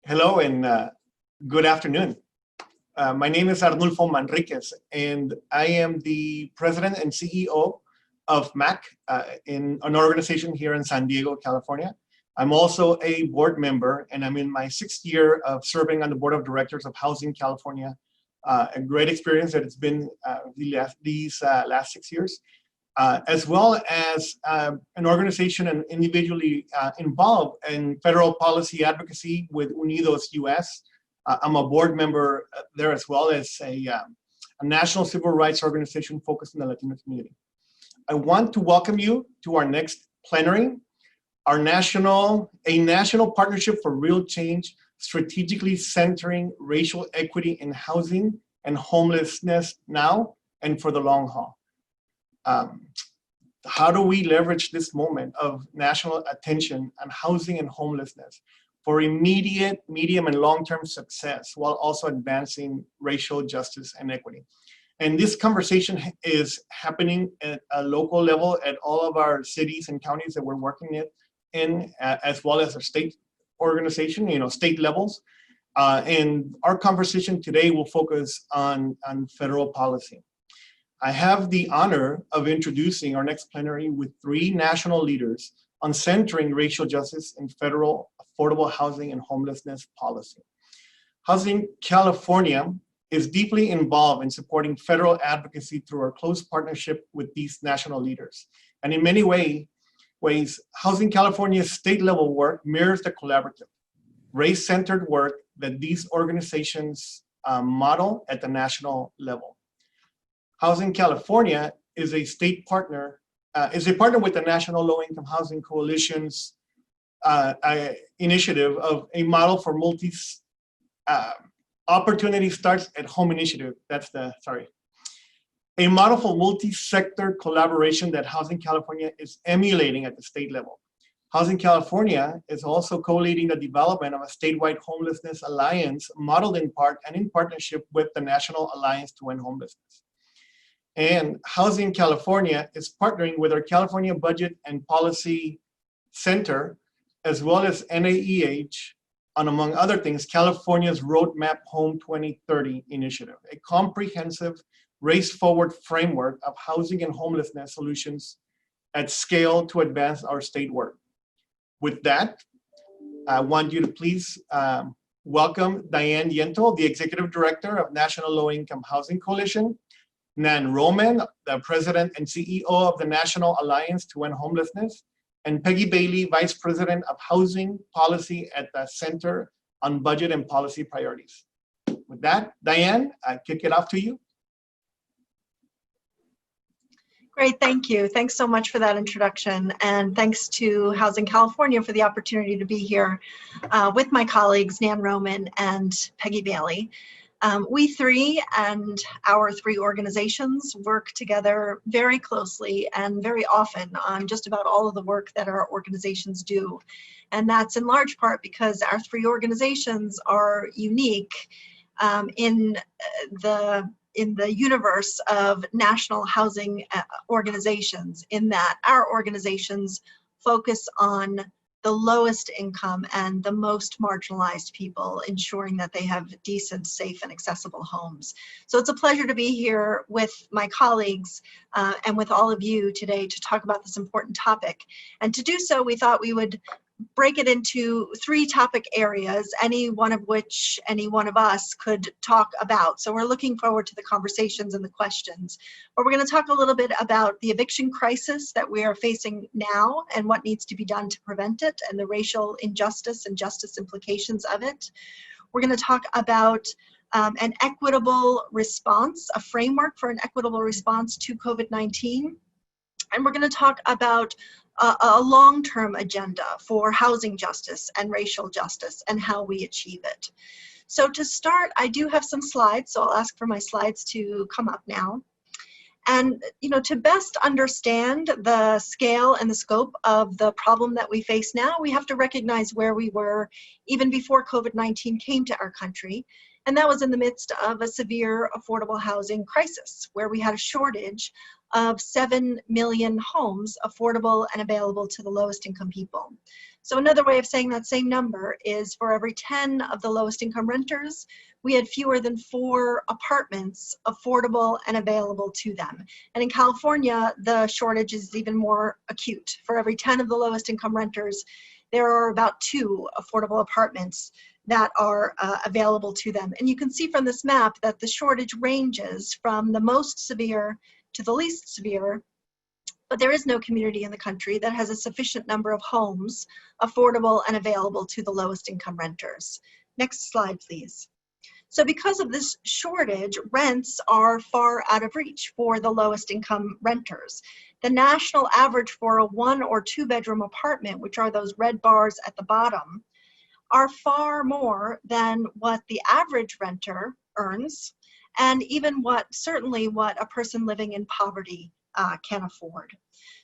Hello and good afternoon. My name is Arnulfo Manriquez, and I am the president and CEO of MAC, in an organization here in San Diego, California. I'm also a board member, and I'm in my 6th year of serving on the board of directors of Housing California. A great experience that it's been these last 6 years. As well as an organization and individually involved in federal policy advocacy with Unidos US. I'm a board member there, as well as a national civil rights organization focused on the Latino community. I want to welcome you to our next plenary, a national partnership for real change, strategically centering racial equity in housing and homelessness now and for the long haul. How do we leverage this moment of national attention on housing and homelessness for immediate, medium, and long-term success, while also advancing racial justice and equity? And this conversation is happening at a local level at all of our cities and counties that we're working in, as well as our state organization, state levels. And our conversation today will focus on federal policy. I have the honor of introducing our next plenary with 3 national leaders on centering racial justice in federal affordable housing and homelessness policy. Housing California is deeply involved in supporting federal advocacy through our close partnership with these national leaders. And in many ways, Housing California's state level work mirrors the collaborative, race-centered work that these organizations model at the national level. Housing California is a state partner, is a partner with the National Low-Income Housing Coalition's initiative of a model for opportunity starts at home initiative. A model for multi-sector collaboration that Housing California is emulating at the state level. Housing California is also co-leading the development of a statewide homelessness alliance modeled in part and in partnership with the National Alliance to End Homelessness. And Housing California is partnering with our California Budget and Policy Center, as well as NAEH, on, among other things, California's Roadmap Home 2030 initiative, a comprehensive race-forward framework of housing and homelessness solutions at scale to advance our state work. With that, I want you to please welcome Diane Yentl, the Executive Director of National Low-Income Housing Coalition, Nan Roman, the President and CEO of the National Alliance to End Homelessness, and Peggy Bailey, Vice President of Housing Policy at the Center on Budget and Policy Priorities. With that, Diane, I kick it off to you. Great, thank you. Thanks so much for that introduction. And thanks to Housing California for the opportunity to be here with my colleagues, Nan Roman and Peggy Bailey. We 3 and our 3 organizations work together very closely and very often on just about all of the work that our organizations do. And that's in large part because our 3 organizations are unique in the universe of national housing organizations, in that our organizations focus on the lowest income and the most marginalized people, ensuring that they have decent, safe, and accessible homes. So it's a pleasure to be here with my colleagues and with all of you today to talk about this important topic. And to do so, we thought we would break it into 3 topic areas, any one of which any one of us could talk about. So we're looking forward to the conversations and the questions. But we're going to talk a little bit about the eviction crisis that we are facing now and what needs to be done to prevent it, and the racial injustice and justice implications of it. We're going to talk about an equitable response, a framework for an equitable response to COVID-19. And we're going to talk about a long-term agenda for housing justice and racial justice and how we achieve it. So to start, I do have some slides, so I'll ask for my slides to come up now. And to best understand the scale and the scope of the problem that we face now, we have to recognize where we were even before COVID-19 came to our country. And that was in the midst of a severe affordable housing crisis, where we had a shortage of 7 million homes affordable and available to the lowest income people. So another way of saying that same number is for every 10 of the lowest income renters, we had fewer than 4 apartments affordable and available to them. And in California, the shortage is even more acute. For every 10 of the lowest income renters, there are about 2 affordable apartments that are available to them. And you can see from this map that the shortage ranges from the most severe to the least severe, but there is no community in the country that has a sufficient number of homes affordable and available to the lowest income renters. Next slide, please. So because of this shortage, rents are far out of reach for the lowest income renters. The national average for a 1 or 2 bedroom apartment, which are those red bars at the bottom, are far more than what the average renter earns, and even certainly what a person living in poverty can afford.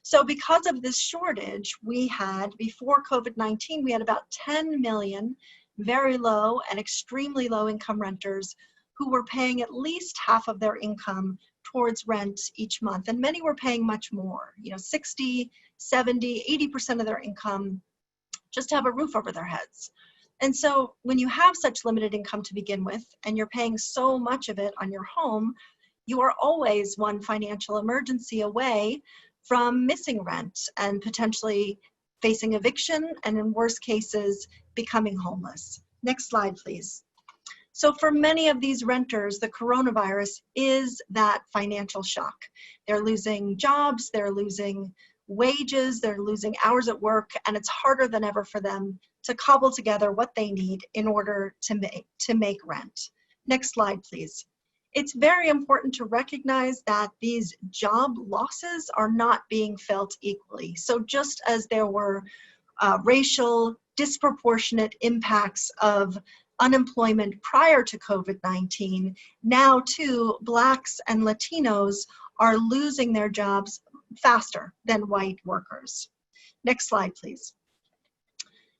So because of this shortage, we had, before COVID-19, we had about 10 million very low and extremely low income renters who were paying at least half of their income towards rent each month. And many were paying much more, 60, 70, 80% of their income just to have a roof over their heads. And so when you have such limited income to begin with, and you're paying so much of it on your home, you are always one financial emergency away from missing rent and potentially facing eviction, and in worst cases, becoming homeless. Next slide, please. So for many of these renters, the coronavirus is that financial shock. They're losing jobs, they're losing wages, they're losing hours at work, and it's harder than ever for them to cobble together what they need in order to make rent. Next slide, please. It's very important to recognize that these job losses are not being felt equally. So just as there were racial disproportionate impacts of unemployment prior to COVID-19, now too, Blacks and Latinos are losing their jobs faster than white workers. Next slide, please.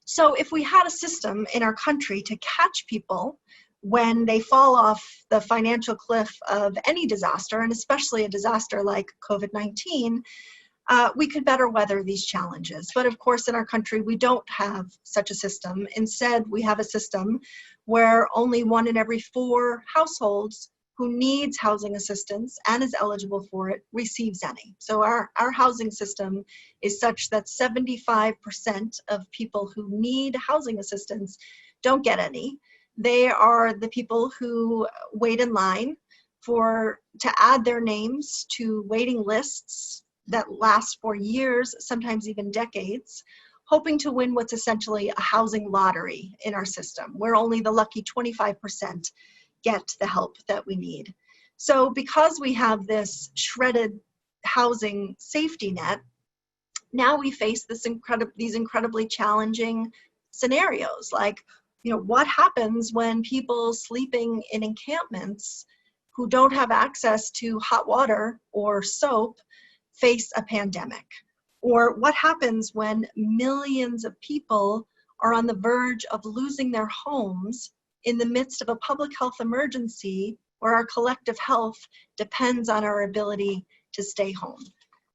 So if we had a system in our country to catch people when they fall off the financial cliff of any disaster, and especially a disaster like COVID-19, we could better weather these challenges. But of course, in our country, we don't have such a system. Instead, we have a system where only 1 in every 4 households who needs housing assistance and is eligible for it receives any. So our housing system is such that 75% of people who need housing assistance don't get any. They are the people who wait in line to add their names to waiting lists that last for years, sometimes even decades, hoping to win what's essentially a housing lottery in our system, where only the lucky 25% get the help that we need. So because we have this shredded housing safety net, now we face these incredibly challenging scenarios, like, what happens when people sleeping in encampments who don't have access to hot water or soap face a pandemic? Or what happens when millions of people are on the verge of losing their homes in the midst of a public health emergency where our collective health depends on our ability to stay home?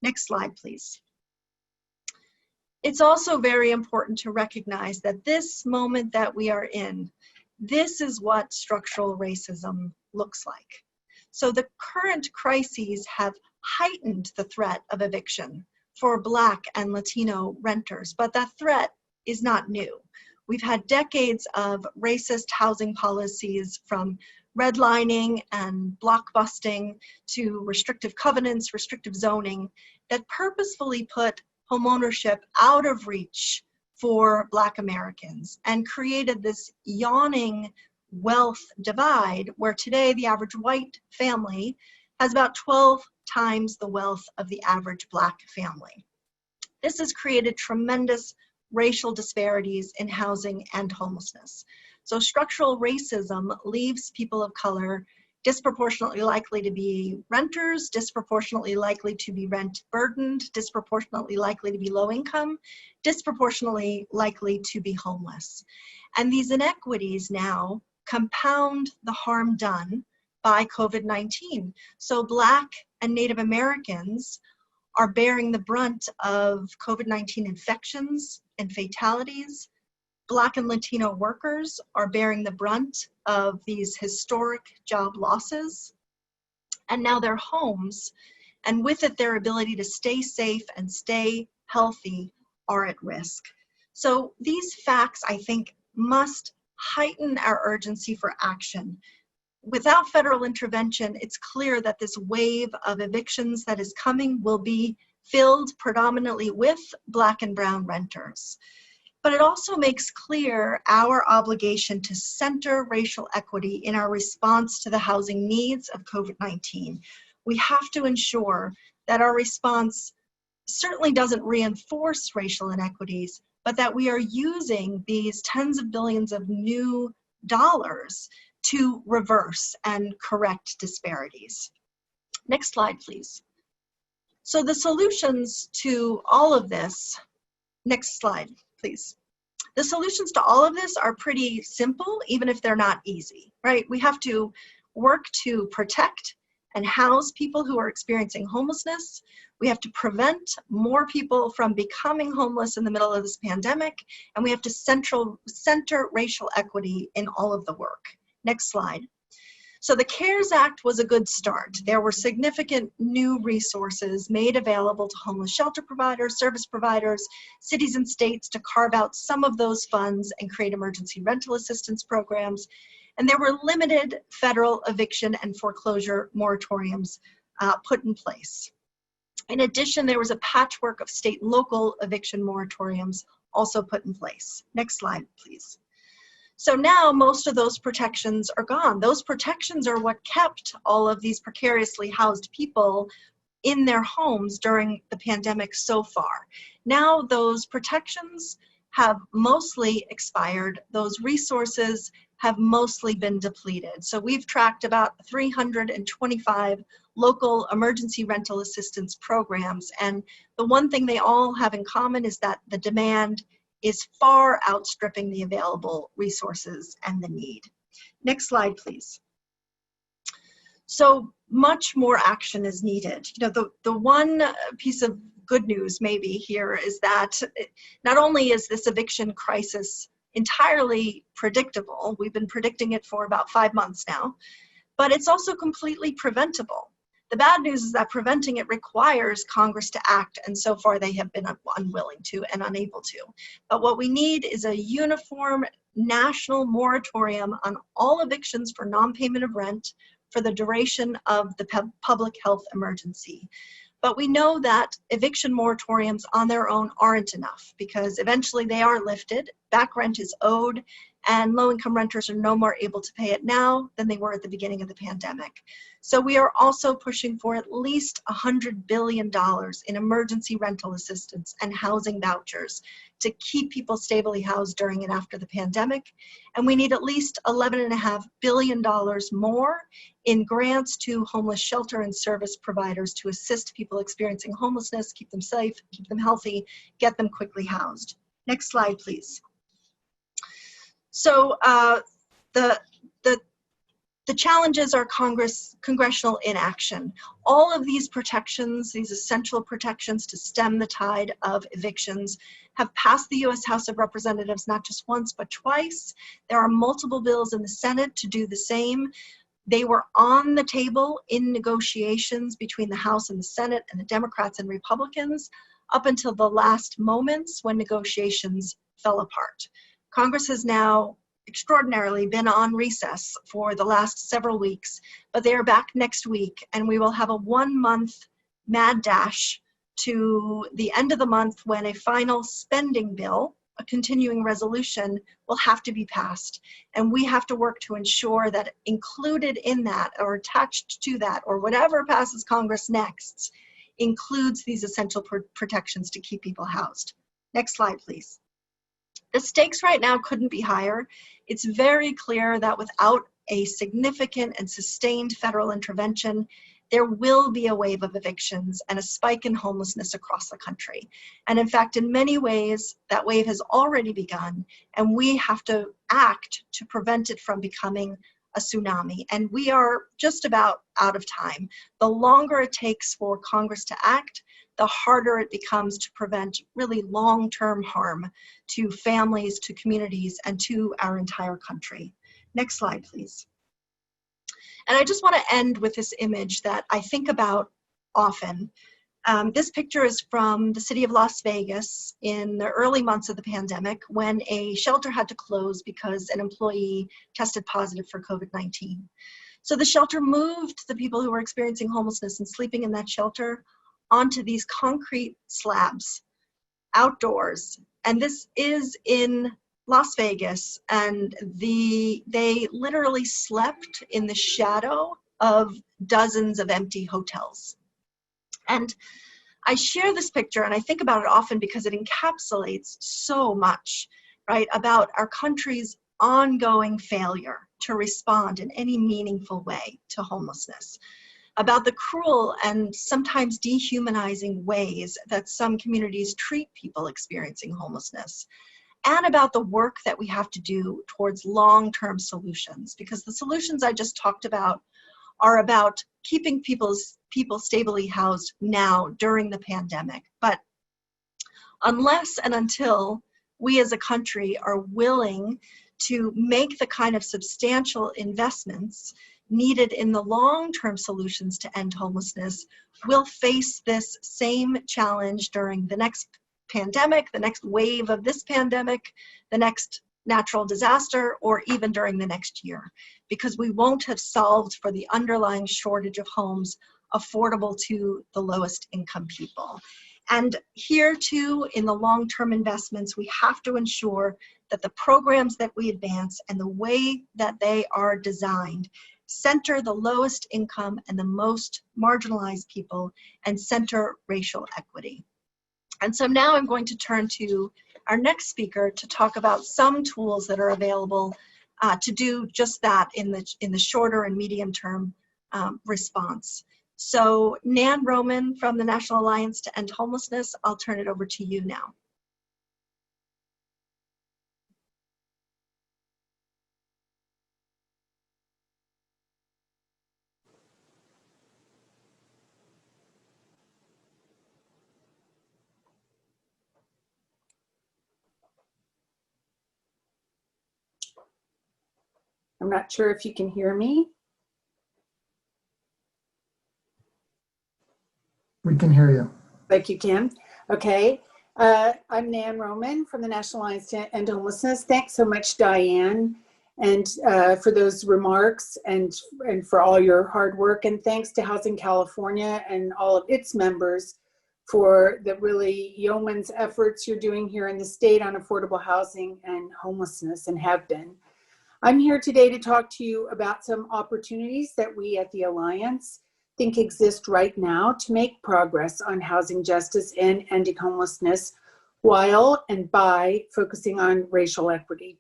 Next slide, please. It's also very important to recognize that this moment that we are in, this is what structural racism looks like. So the current crises have heightened the threat of eviction for Black and Latino renters, but that threat is not new. We've had decades of racist housing policies, from redlining and block busting to restrictive covenants, restrictive zoning, that purposefully put homeownership out of reach for Black Americans and created this yawning wealth divide where today the average white family has about 12 times the wealth of the average Black family. This has created tremendous racial disparities in housing and homelessness. So structural racism leaves people of color disproportionately likely to be renters, disproportionately likely to be rent burdened, disproportionately likely to be low income, disproportionately likely to be homeless. And these inequities now compound the harm done by COVID-19. So Black and Native Americans are bearing the brunt of COVID-19 infections and fatalities. Black and Latino workers are bearing the brunt of these historic job losses. And now their homes, and with it their ability to stay safe and stay healthy, are at risk. So these facts, I think, must heighten our urgency for action. Without federal intervention, it's clear that this wave of evictions that is coming will be filled predominantly with Black and brown renters. But it also makes clear our obligation to center racial equity in our response to the housing needs of COVID-19. We have to ensure that our response certainly doesn't reinforce racial inequities, but that we are using these tens of billions of new dollars to reverse and correct disparities. Next slide, please. So the solutions to all of this, next slide, please. The solutions to all of this are pretty simple, even if they're not easy, right? We have to work to protect and house people who are experiencing homelessness. We have to prevent more people from becoming homeless in the middle of this pandemic, and we have to center racial equity in all of the work. Next slide. So the CARES Act was a good start. There were significant new resources made available to homeless shelter providers, service providers, cities and states to carve out some of those funds and create emergency rental assistance programs. And there were limited federal eviction and foreclosure moratoriums put in place. In addition, there was a patchwork of state and local eviction moratoriums also put in place. Next slide, please. So now most of those protections are gone. Those protections are what kept all of these precariously housed people in their homes during the pandemic so far. Now those protections have mostly expired. Those resources have mostly been depleted. So we've tracked about 325 local emergency rental assistance programs. And the one thing they all have in common is that the demand is far outstripping the available resources and the need. Next slide, please. So much more action is needed. You know, the one piece of good news maybe here is that not only is this eviction crisis entirely predictable, we've been predicting it for about 5 months now, but it's also completely preventable. The bad news is that preventing it requires Congress to act, and so far they have been unwilling to and unable to. But what we need is a uniform national moratorium on all evictions for non-payment of rent for the duration of the public health emergency. But we know that eviction moratoriums on their own aren't enough because eventually they are lifted, back rent is owed, and low-income renters are no more able to pay it now than they were at the beginning of the pandemic. So we are also pushing for at least $100 billion in emergency rental assistance and housing vouchers to keep people stably housed during and after the pandemic. And we need at least $11.5 billion more in grants to homeless shelter and service providers to assist people experiencing homelessness, keep them safe, keep them healthy, get them quickly housed. Next slide, please. So the challenges are congressional inaction. All of these protections, these essential protections to stem the tide of evictions, have passed the U.S. House of Representatives not just once, but twice. There are multiple bills in the Senate to do the same. They were on the table in negotiations between the House and the Senate and the Democrats and Republicans up until the last moments when negotiations fell apart. Congress has now extraordinarily been on recess for the last several weeks, but they are back next week, and we will have a 1-month mad dash to the end of the month when a final spending bill, a continuing resolution, will have to be passed. And we have to work to ensure that included in that or attached to that or whatever passes Congress next includes these essential protections to keep people housed. Next slide, please. The stakes right now couldn't be higher. It's very clear that without a significant and sustained federal intervention, there will be a wave of evictions and a spike in homelessness across the country. And in fact, in many ways, that wave has already begun, and we have to act to prevent it from becoming a tsunami, and we are just about out of time. The longer it takes for Congress to act, the harder it becomes to prevent really long-term harm to families, to communities, and to our entire country. Next slide, please. And I just want to end with this image that I think about often. This picture is from the city of Las Vegas in the early months of the pandemic when a shelter had to close because an employee tested positive for COVID-19. So the shelter moved the people who were experiencing homelessness and sleeping in that shelter onto these concrete slabs outdoors. And this is in Las Vegas, and they literally slept in the shadow of dozens of empty hotels. And I share this picture and I think about it often because it encapsulates so much, right, about our country's ongoing failure to respond in any meaningful way to homelessness, about the cruel and sometimes dehumanizing ways that some communities treat people experiencing homelessness, and about the work that we have to do towards long-term solutions, because the solutions I just talked about are about keeping people stably housed now during the pandemic. But unless and until we as a country are willing to make the kind of substantial investments needed in the long-term solutions to end homelessness, we'll face this same challenge during the next pandemic, the next wave of this pandemic, the next natural disaster, or even during the next year, because we won't have solved for the underlying shortage of homes affordable to the lowest income people. And here too, in the long-term investments, we have to ensure that the programs that we advance and the way that they are designed center the lowest income and the most marginalized people and center racial equity. And so now I'm going to turn to our next speaker to talk about some tools that are available to do just that in the shorter and medium term response. So Nan Roman from the National Alliance to End Homelessness, I'll turn it over to you now. I'm not sure if you can hear me. We can hear you. Like you can. Okay. I'm Nan Roman from the National Alliance to End Homelessness. Thanks so much, Diane, and for those remarks and for all your hard work. And thanks to Housing California and all of its members for the really yeoman's efforts you're doing here in the state on affordable housing and homelessness, and have been. I'm here today to talk to you about some opportunities that we at the Alliance think exist right now to make progress on housing justice and ending homelessness while and by focusing on racial equity.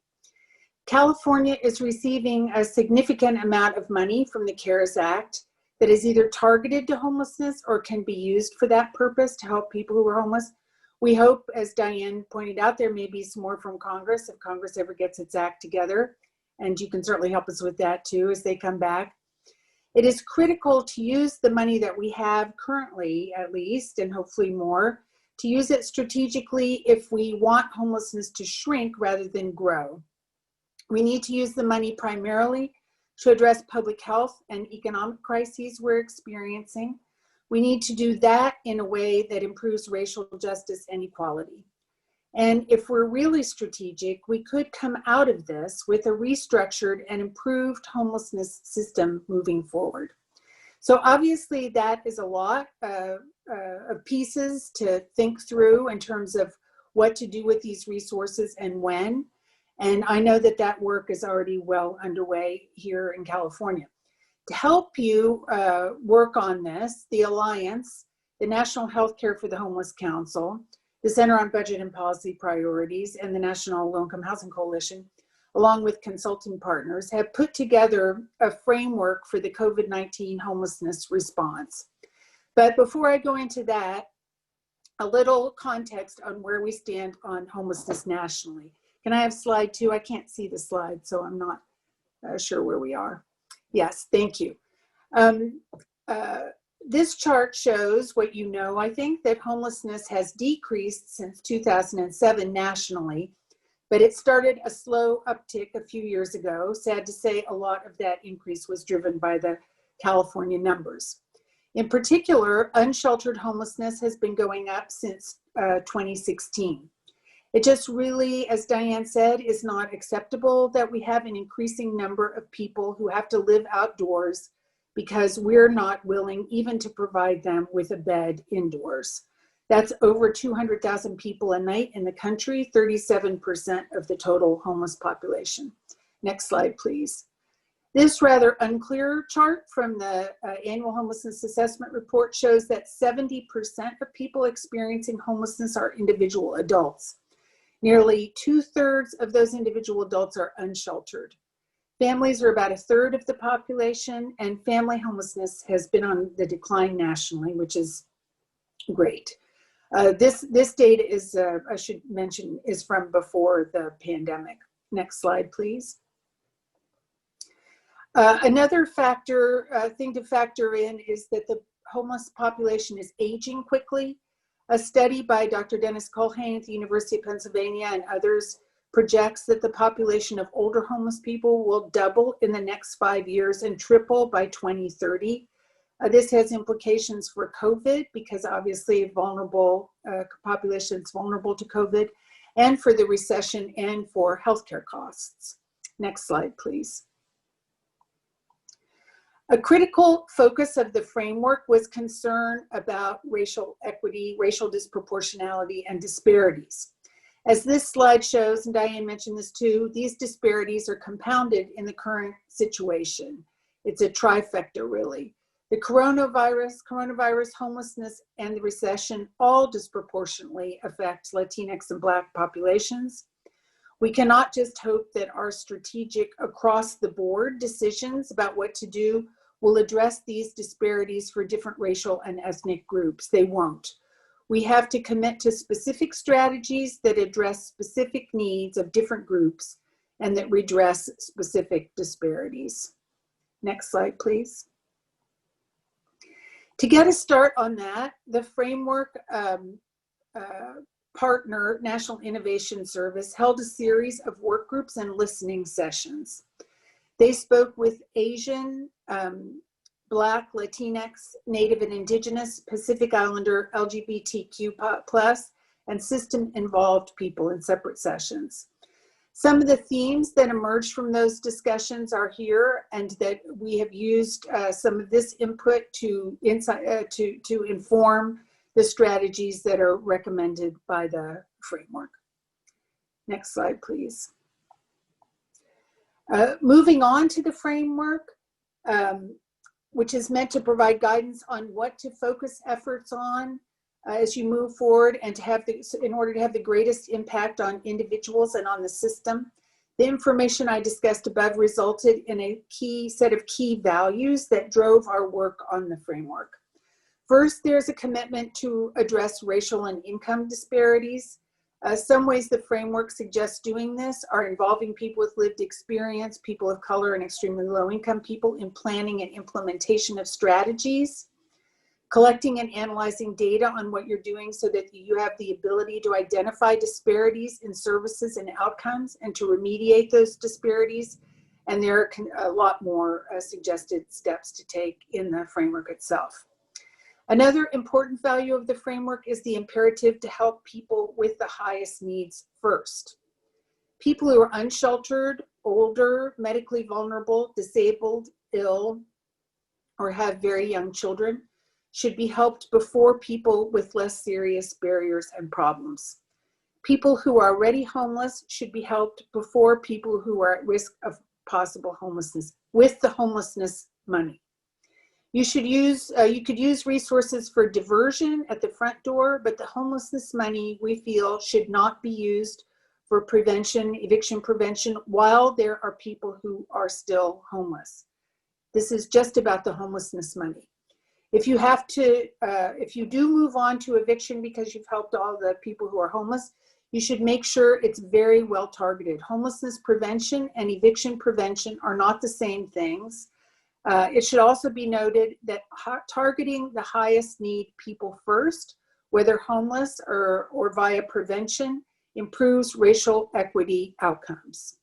California is receiving a significant amount of money from the CARES Act that is either targeted to homelessness or can be used for that purpose to help people who are homeless. We hope, as Diane pointed out, there may be some more from Congress if Congress ever gets its act together. And you can certainly help us with that too as they come back. It is critical to use the money that we have currently, at least, and hopefully more, to use it strategically if we want homelessness to shrink rather than grow. We need to use the money primarily to address public health and economic crises we're experiencing. We need to do that in a way that improves racial justice and equality. And if we're really strategic, we could come out of this with a restructured and improved homelessness system moving forward. So obviously that is a lot of pieces to think through in terms of what to do with these resources and when. And I know that that work is already well underway here in California. To help you work on this, the Alliance, the National Healthcare for the Homeless Council, the Center on Budget and Policy Priorities, and the National Low-Income Housing Coalition, along with consulting partners, have put together a framework for the COVID-19 homelessness response. But before I go into that, a little context on where we stand on homelessness nationally. Can I have slide 2? I can't see the slide, so I'm not sure where we are. Yes, thank you. This chart shows what you know, I think, that homelessness has decreased since 2007 nationally, but it started a slow uptick a few years ago. Sad to say, a lot of that increase was driven by the California numbers. In particular, unsheltered homelessness has been going up since 2016. It just really, as Diane said, is not acceptable that we have an increasing number of people who have to live outdoors because we're not willing even to provide them with a bed indoors. That's over 200,000 people a night in the country, 37% of the total homeless population. Next slide, please. This rather unclear chart from the annual homelessness assessment report shows that 70% of people experiencing homelessness are individual adults. Nearly 2/3 of those individual adults are unsheltered. Families are about 1/3 of the population, and family homelessness has been on the decline nationally, which is great. This data is, I should mention, is from before the pandemic. Next slide, please. Another thing to factor in is that the homeless population is aging quickly. A study by Dr. Dennis Culhane at the University of Pennsylvania and others projects that the population of older homeless people will double in the next 5 years and triple by 2030. This has implications for COVID because obviously vulnerable populations vulnerable to COVID, and for the recession and for healthcare costs. Next slide, please. A critical focus of the framework was concern about racial equity, racial disproportionality, and disparities. As this slide shows, and Diane mentioned this too, these disparities are compounded in the current situation. It's a trifecta, really. The coronavirus, homelessness, and the recession all disproportionately affect Latinx and Black populations. We cannot just hope that our strategic across-the-board decisions about what to do will address these disparities for different racial and ethnic groups. They won't. We have to commit to specific strategies that address specific needs of different groups and that redress specific disparities. Next slide, please. To get a start on that, the framework partner, National Innovation Service, held a series of work groups and listening sessions. They spoke with Asian, Black, Latinx, Native and Indigenous, Pacific Islander, LGBTQ+, and system-involved people in separate sessions. Some of the themes that emerged from those discussions are here, and that we have used some of this input to inform the strategies that are recommended by the framework. Next slide, please. Moving on to the framework, which is meant to provide guidance on what to focus efforts on as you move forward and to have in order to have the greatest impact on individuals and on the system. The information I discussed above resulted in a set of key values that drove our work on the framework. First, there's a commitment to address racial and income disparities. Some ways the framework suggests doing this are involving people with lived experience, people of color, and extremely low income people in planning and implementation of strategies, collecting and analyzing data on what you're doing so that you have the ability to identify disparities in services and outcomes and to remediate those disparities. And there are a lot more suggested steps to take in the framework itself. Another important value of the framework is the imperative to help people with the highest needs first. People who are unsheltered, older, medically vulnerable, disabled, ill, or have very young children should be helped before people with less serious barriers and problems. People who are already homeless should be helped before people who are at risk of possible homelessness with the homelessness money. You could use resources for diversion at the front door, but the homelessness money, we feel, should not be used for prevention, eviction prevention, while there are people who are still homeless. This is just about the homelessness money. If you have to, if you do move on to eviction because you've helped all the people who are homeless, you should make sure it's very well targeted. Homelessness prevention and eviction prevention are not the same things. It should also be noted that targeting the highest need people first, whether homeless or via prevention, improves racial equity outcomes.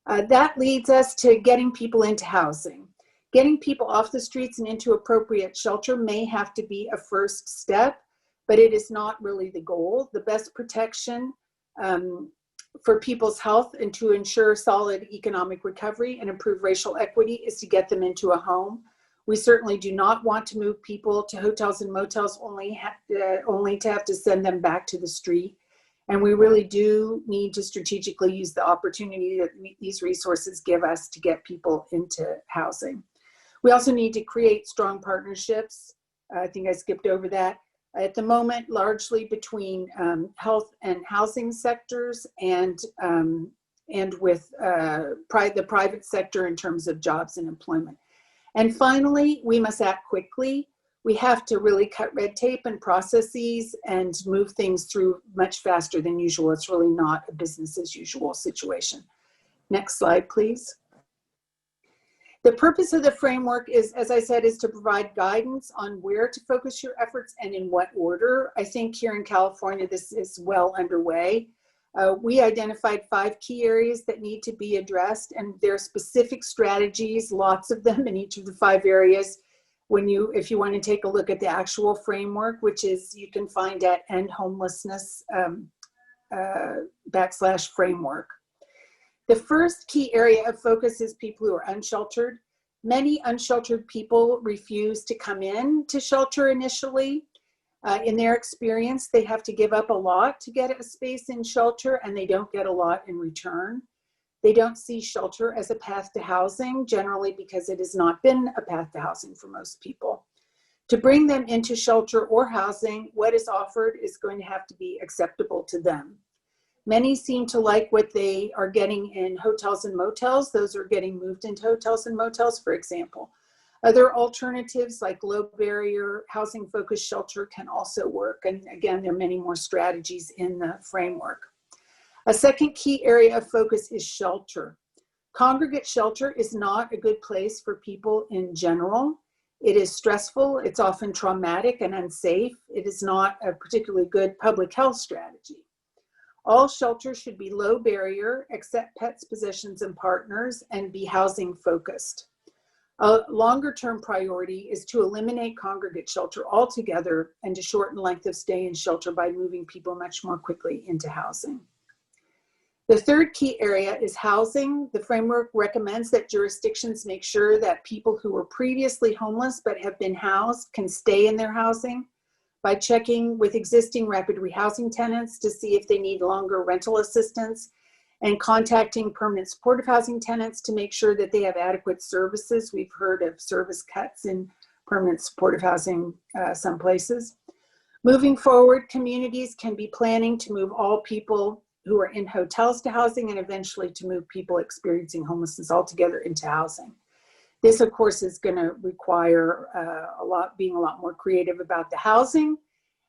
That leads us to getting people into housing. Getting people off the streets and into appropriate shelter may have to be a first step, but it is not really the goal. The best protection for people's health and to ensure solid economic recovery and improve racial equity is to get them into a home. We certainly do not want to move people to hotels and motels only to have to send them back to the street. And we really do need to strategically use the opportunity that these resources give us to get people into housing. We also need to create strong partnerships. I think I skipped over that. At the moment, largely between health and housing sectors and with the private sector in terms of jobs and employment. And finally, we must act quickly. We have to really cut red tape and processes and move things through much faster than usual. It's really not a business as usual situation. Next slide, please. The purpose of the framework is, as I said, is to provide guidance on where to focus your efforts and in what order. I think here in California, this is well underway. We identified 5 key areas that need to be addressed, and there are specific strategies, lots of them in each of the 5 areas. If you want to take a look at the actual framework, which is you can find at endhomelessness /framework. The first key area of focus is people who are unsheltered. Many unsheltered people refuse to come in to shelter initially. In their experience, they have to give up a lot to get a space in shelter, and they don't get a lot in return. They don't see shelter as a path to housing, generally because it has not been a path to housing for most people. To bring them into shelter or housing, what is offered is going to have to be acceptable to them. Many seem to like what they are getting in hotels and motels. Those are getting moved into hotels and motels, for example. Other alternatives like low barrier housing focused shelter can also work. And again, there are many more strategies in the framework. A second key area of focus is shelter. Congregate shelter is not a good place for people in general. It is stressful, it's often traumatic and unsafe. It is not a particularly good public health strategy. All shelters should be low barrier, accept pets, possessions, and partners, and be housing focused. A longer term priority is to eliminate congregate shelter altogether and to shorten length of stay in shelter by moving people much more quickly into housing. The third key area is housing. The framework recommends that jurisdictions make sure that people who were previously homeless but have been housed can stay in their housing by checking with existing rapid rehousing tenants to see if they need longer rental assistance and contacting permanent supportive housing tenants to make sure that they have adequate services. We've heard of service cuts in permanent supportive housing some places. Moving forward, communities can be planning to move all people who are in hotels to housing and eventually to move people experiencing homelessness altogether into housing. This, of course, is going to require being a lot more creative about the housing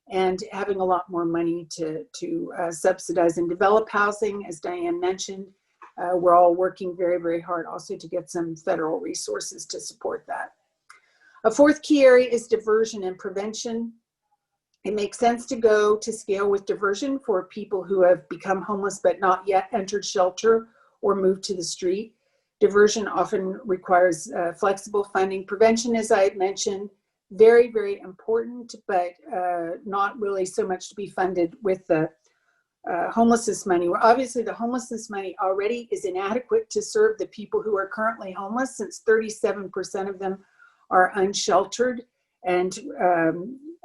and having a lot more money to subsidize and develop housing. As Diane mentioned, we're all working very, very hard also to get some federal resources to support that. A fourth key area is diversion and prevention. It makes sense to go to scale with diversion for people who have become homeless but not yet entered shelter or moved to the street. Diversion often requires flexible funding. Prevention, as I had mentioned, very, very important, but not really so much to be funded with the homelessness money. Well, obviously, the homelessness money already is inadequate to serve the people who are currently homeless, since 37% of them are unsheltered, and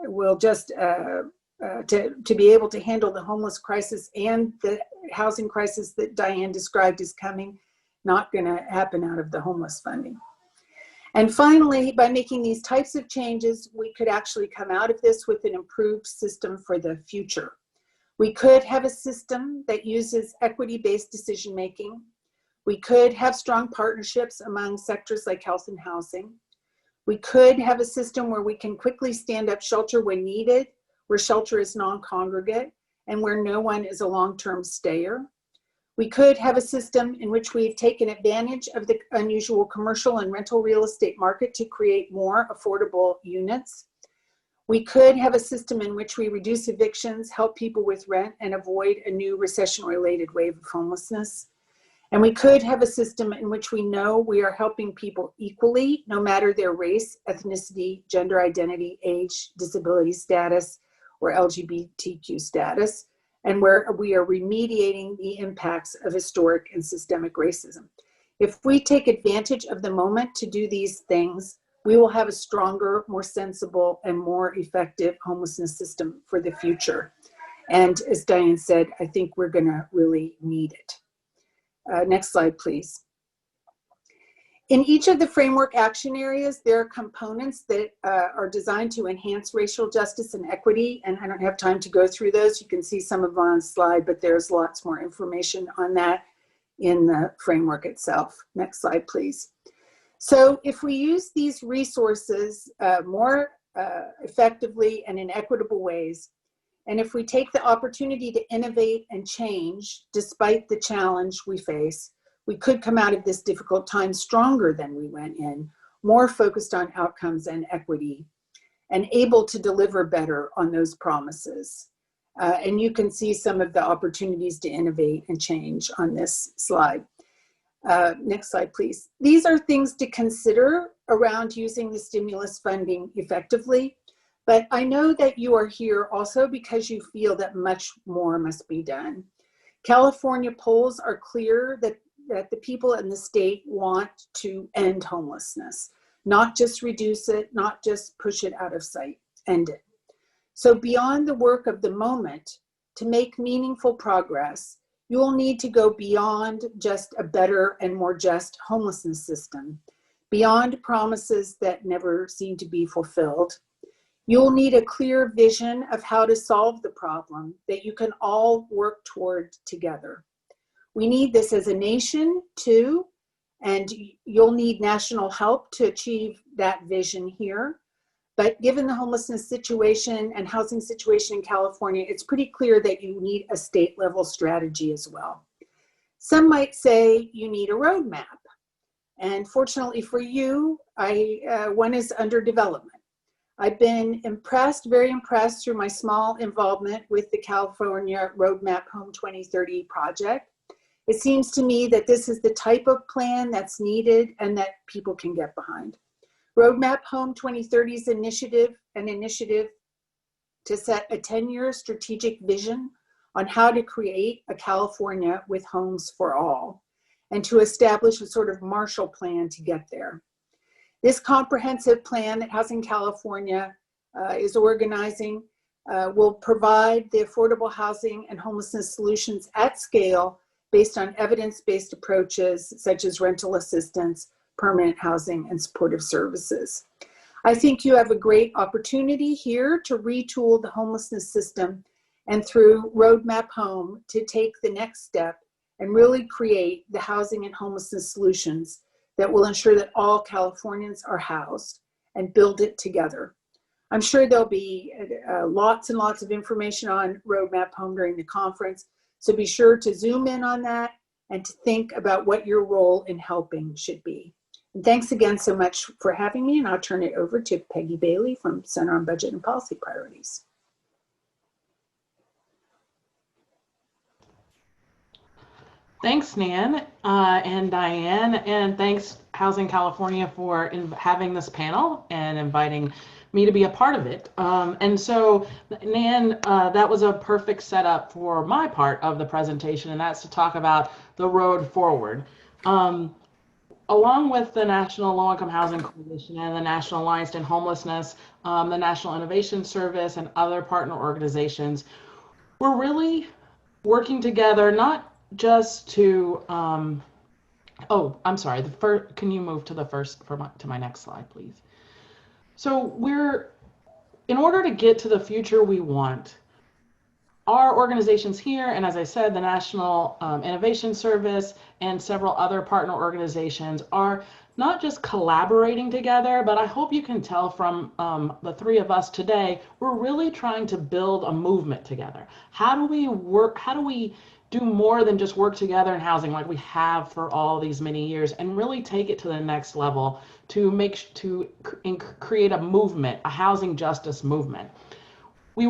will just to be able to handle the homeless crisis and the housing crisis that Diane described is coming, not going to happen out of the homeless funding. And finally, by making these types of changes, we could actually come out of this with an improved system for the future. We could have a system that uses equity-based decision-making. We could have strong partnerships among sectors like health and housing. We could have a system where we can quickly stand up shelter when needed, where shelter is non-congregate, and where no one is a long-term stayer. We could have a system in which we've taken advantage of the unusual commercial and rental real estate market to create more affordable units. We could have a system in which we reduce evictions, help people with rent, and avoid a new recession-related wave of homelessness. And we could have a system in which we know we are helping people equally, no matter their race, ethnicity, gender identity, age, disability status, or LGBTQ status, and where we are remediating the impacts of historic and systemic racism. If we take advantage of the moment to do these things, we will have a stronger, more sensible, and more effective homelessness system for the future. And as Diane said, I think we're gonna really need it. Next slide, please. In each of the framework action areas, there are components that are designed to enhance racial justice and equity, and I don't have time to go through those. You can see some of them on the slide, but there's lots more information on that in the framework itself. Next slide, please. So if we use these resources more effectively and in equitable ways, and if we take the opportunity to innovate and change despite the challenge we face, we could come out of this difficult time stronger than we went in, more focused on outcomes and equity, and able to deliver better on those promises. And you can see some of the opportunities to innovate and change on this slide. Next slide, please. These are things to consider around using the stimulus funding effectively, but I know that you are here also because you feel that much more must be done. California polls are clear that the people in the state want to end homelessness, not just reduce it, not just push it out of sight, end it. So beyond the work of the moment, to make meaningful progress, you will need to go beyond just a better and more just homelessness system, beyond promises that never seem to be fulfilled. You'll need a clear vision of how to solve the problem that you can all work toward together. We need this as a nation too, and you'll need national help to achieve that vision here. But given the homelessness situation and housing situation in California, it's pretty clear that you need a state level strategy as well. Some might say you need a roadmap. And fortunately for you, one is under development. I've been impressed, very impressed through my small involvement with the California Roadmap Home 2030 project. It seems to me that this is the type of plan that's needed and that people can get behind. Roadmap Home 2030's an initiative to set a 10-year strategic vision on how to create a California with homes for all, and to establish a sort of Marshall Plan to get there. This comprehensive plan that Housing California is organizing will provide the affordable housing and homelessness solutions at scale based on evidence-based approaches such as rental assistance, permanent housing, and supportive services. I think you have a great opportunity here to retool the homelessness system and through Roadmap Home to take the next step and really create the housing and homelessness solutions that will ensure that all Californians are housed and build it together. I'm sure there'll be lots and lots of information on Roadmap Home during the conference, so be sure to zoom in on that and to think about what your role in helping should be. And thanks again so much for having me, and I'll turn it over to Peggy Bailey from Center on Budget and Policy Priorities. Thanks, Nan and Diane, and thanks Housing California for having this panel and inviting me to be a part of it. And so, Nan, that was a perfect setup for my part of the presentation, and that's to talk about the road forward. Along with the National Low-Income Housing Coalition and the National Alliance to End Homelessness, the National Innovation Service, and other partner organizations, we're really working together, not just to, oh, I'm sorry, can you move to the first, to my next slide, please? So in order to get to the future we want, our organizations here, and as I said, the National Innovation Service and several other partner organizations are not just collaborating together, but I hope you can tell from the three of us today, we're really trying to build a movement together. How do we work? How do we do more than just work together in housing like we have for all these many years, and really take it to the next level to create a movement, a housing justice movement? We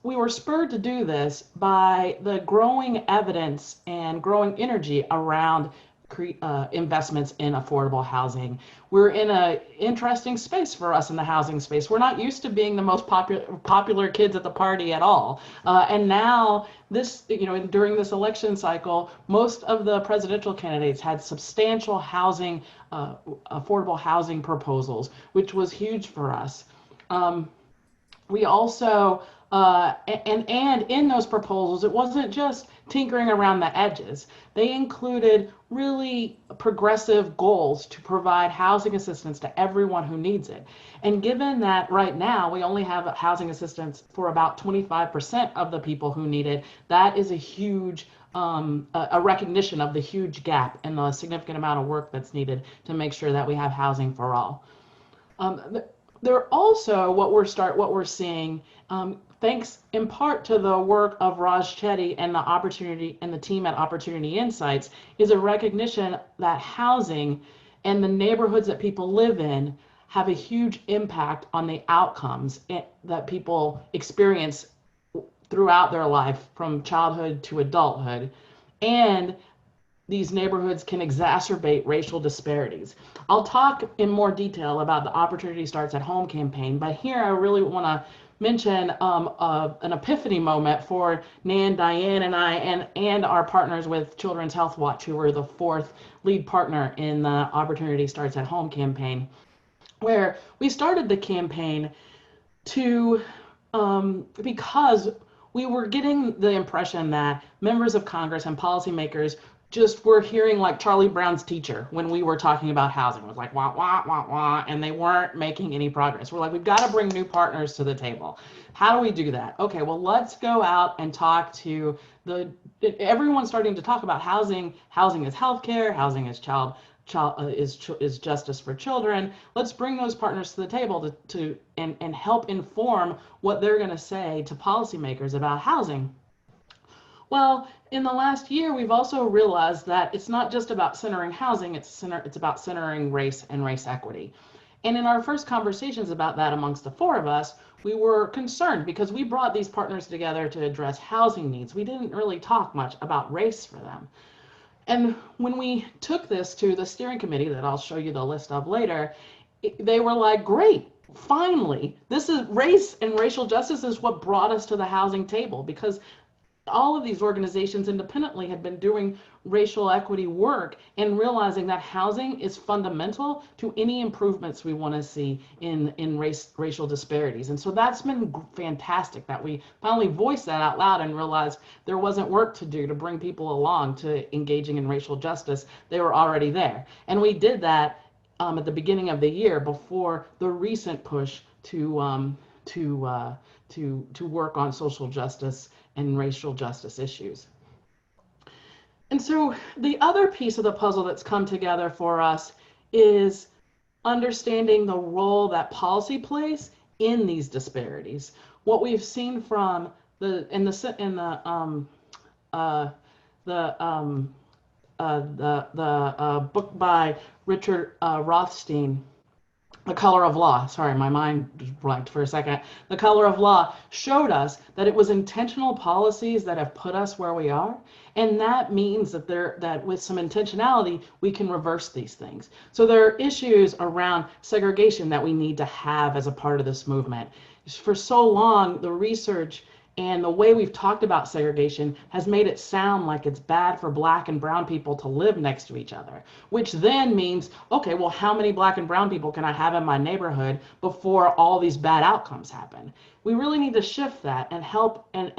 were spurred to do this by the growing evidence and growing energy around investments in affordable housing. We're in an interesting space for us in the housing space. We're not used to being the most popular kids at the party at all. And now during this election cycle, most of the presidential candidates had substantial affordable housing proposals, which was huge for us. We also, and in those proposals, it wasn't just tinkering around the edges. They included really progressive goals to provide housing assistance to everyone who needs it. And given that right now we only have housing assistance for about 25% of the people who need it, that is a huge a recognition of the huge gap and the significant amount of work that's needed to make sure that we have housing for all. There also, what we're seeing, thanks in part to the work of Raj Chetty and the team at Opportunity Insights, is a recognition that housing and the neighborhoods that people live in have a huge impact on the outcomes that people experience throughout their life, from childhood to adulthood. And these neighborhoods can exacerbate racial disparities. I'll talk in more detail about the Opportunity Starts at Home campaign, but here I really want to mention an epiphany moment for Nan, Diane, and I, and our partners with Children's Health Watch, who were the fourth lead partner in the Opportunity Starts at Home campaign, where we started the campaign because we were getting the impression that members of Congress and policymakers just were hearing like Charlie Brown's teacher when we were talking about housing. It was like, wah, wah, wah, wah, and they weren't making any progress. We're like, we've got to bring new partners to the table. How do we do that? Okay, well, let's go out and talk to everyone's starting to talk about housing. Housing is healthcare, housing is is justice for children. Let's bring those partners to the table and help inform what they're going to say to policymakers about housing. Well, in the last year, we've also realized that it's not just about centering housing, it's about centering race and race equity. And in our first conversations about that amongst the four of us, we were concerned because we brought these partners together to address housing needs. We didn't really talk much about race for them. And when we took this to the steering committee that I'll show you the list of later, they were like, great, finally, this is race and racial justice is what brought us to the housing table, because all of these organizations independently had been doing racial equity work and realizing that housing is fundamental to any improvements we want to see in racial disparities. And so that's been fantastic that we finally voiced that out loud and realized there wasn't work to do to bring people along to engaging in racial justice. They were already there. And we did that at the beginning of the year before the recent push to work on social justice and racial justice issues. And so the other piece of the puzzle that's come together for us is understanding the role that policy plays in these disparities. What we've seen from the book by Richard Rothstein, The Color of Law, sorry, my mind just blanked for a second. The Color of Law showed us that it was intentional policies that have put us where we are. And that means that with some intentionality, we can reverse these things. So there are issues around segregation that we need to have as a part of this movement. For so long, the research and the way we've talked about segregation has made it sound like it's bad for Black and brown people to live next to each other, which then means, okay, well, how many Black and brown people can I have in my neighborhood before all these bad outcomes happen? we really need to shift that and help and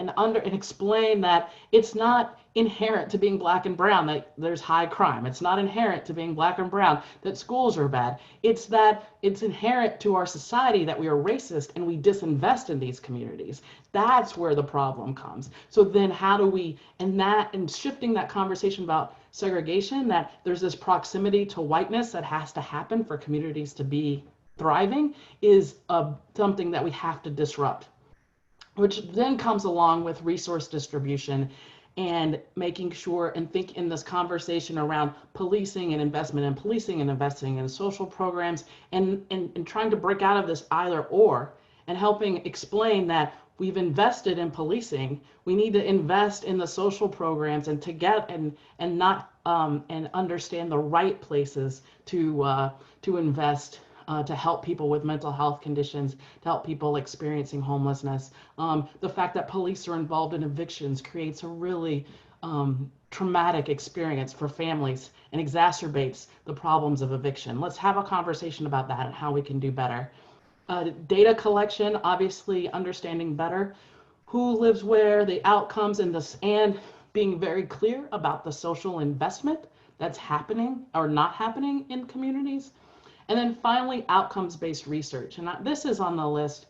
explain that it's not inherent to being black and brown that there's high crime. It's not inherent to being black and brown that schools are bad. It's that it's inherent to our society that we are racist and we disinvest in these communities. That's where the problem comes. So then how do we, and shifting that conversation about segregation, that there's this proximity to whiteness that has to happen for communities to be thriving, is something that we have to disrupt, which then comes along with resource distribution and making sure and think in this conversation around policing and investment in policing and investing in social programs and trying to break out of this either or and helping explain that we've invested in policing. We need to invest in the social programs and to get and not and understand the right places to invest to help people with mental health conditions, to help people experiencing homelessness. The fact that police are involved in evictions creates a really traumatic experience for families and exacerbates the problems of eviction. Let's have a conversation about that and how we can do better. Data collection, obviously understanding better who lives where, the outcomes, and being very clear about the social investment that's happening or not happening in communities. And then finally, outcomes-based research. And this is on the list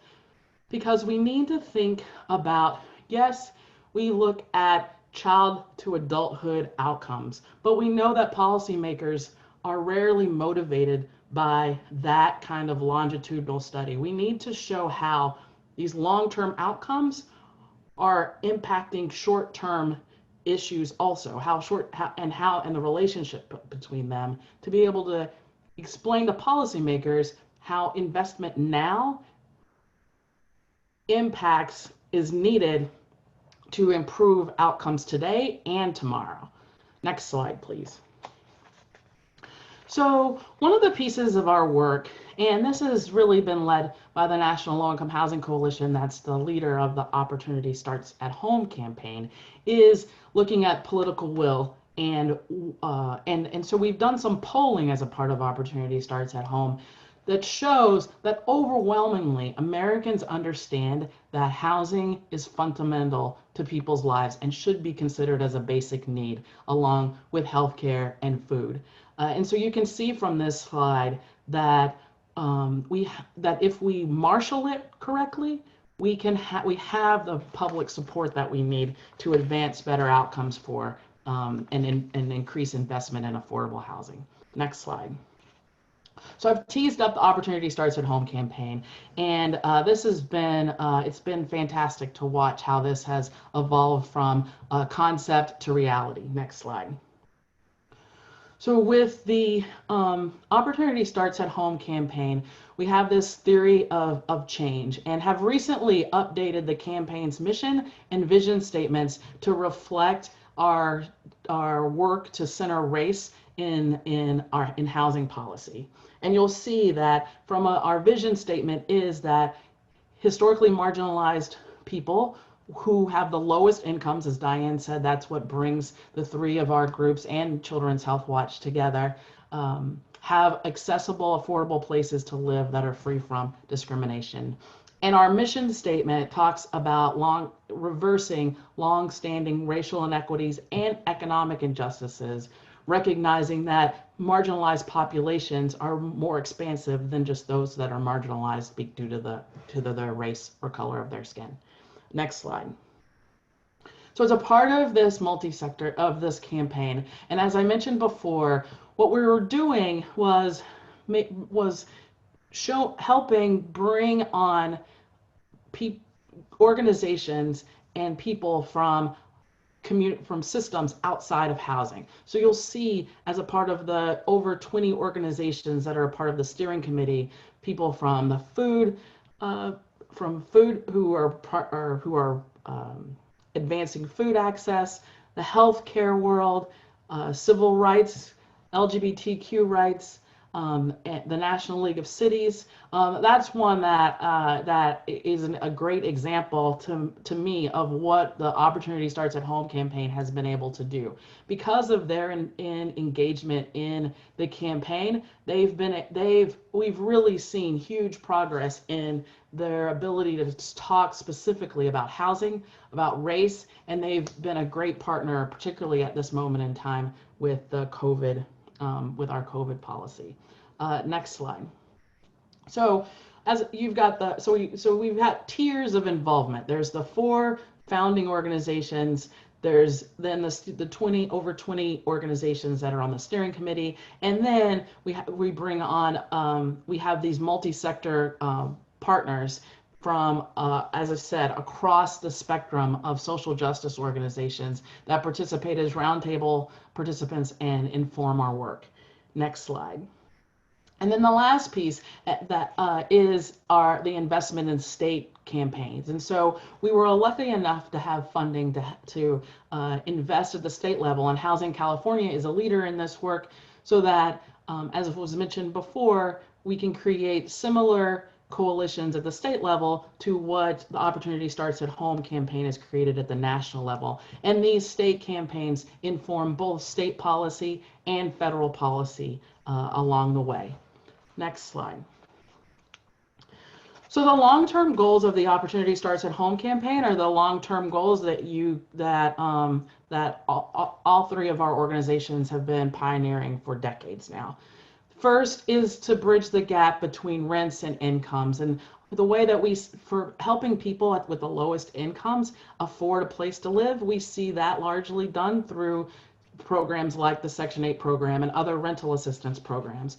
because we need to think about, yes, we look at child to adulthood outcomes, but we know that policymakers are rarely motivated by that kind of longitudinal study. We need to show how these long-term outcomes are impacting short-term issues also, and the relationship between them, to be able to explain to policymakers how investment now is needed to improve outcomes today and tomorrow. Next slide, please. So one of the pieces of our work, and this has really been led by the National Low-Income Housing Coalition, that's the leader of the Opportunity Starts at Home campaign, is looking at political will. And so we've done some polling as a part of Opportunity Starts at Home that shows that overwhelmingly Americans understand that housing is fundamental to people's lives and should be considered as a basic need along with healthcare and food. And so you can see from this slide that if we marshal it correctly, we have the public support that we need to advance better outcomes for and increase investment in affordable housing. Next slide. So I've teased up the Opportunity Starts at Home campaign, and this has been, it's been fantastic to watch how this has evolved from concept to reality. Next slide. So with the Opportunity Starts at Home campaign, we have this theory of change and have recently updated the campaign's mission and vision statements to reflect our work to center race in housing policy. And you'll see that from our vision statement is that historically marginalized people who have the lowest incomes, as Diane said, that's what brings the three of our groups and Children's Health Watch together, have accessible, affordable places to live that are free from discrimination. And our mission statement talks about reversing long-standing racial inequities and economic injustices, recognizing that marginalized populations are more expansive than just those that are marginalized due to their race or color of their skin. Next slide. So as a part of this multi-sector of this campaign, and as I mentioned before, what we were doing was helping bring on organizations and people from systems outside of housing. So you'll see, as a part of the over 20 organizations that are a part of the steering committee, people from the food who are advancing food access, the healthcare world, civil rights, LGBTQ rights, and the National League of Cities. That's one that is a great example to me of what the Opportunity Starts at Home campaign has been able to do. Because of their engagement in the campaign, we've really seen huge progress in their ability to talk specifically about housing, about race, and they've been a great partner, particularly at this moment in time with the COVID, with our COVID policy. Next slide. So as you've got so we've got tiers of involvement. There's the 4 founding organizations. There's then the over 20 organizations that are on the steering committee, and then we bring on we have these multi-sector partners from, as I said, across the spectrum of social justice organizations that participate as roundtable participants and inform our work. Next slide. And then the last piece that is the investment in state campaigns. And so we were lucky enough to have funding to invest at the state level, and Housing California is a leader in this work, so that, as was mentioned before, we can create similar coalitions at the state level to what the Opportunity Starts at Home campaign has created at the national level. And these state campaigns inform both state policy and federal policy along the way. Next slide. So the long-term goals of the Opportunity Starts at Home campaign are the long-term goals that all 3 of our organizations have been pioneering for decades now. First is to bridge the gap between rents and incomes, and the way that for helping people with the lowest incomes afford a place to live, we see that largely done through programs like the Section 8 program and other rental assistance programs.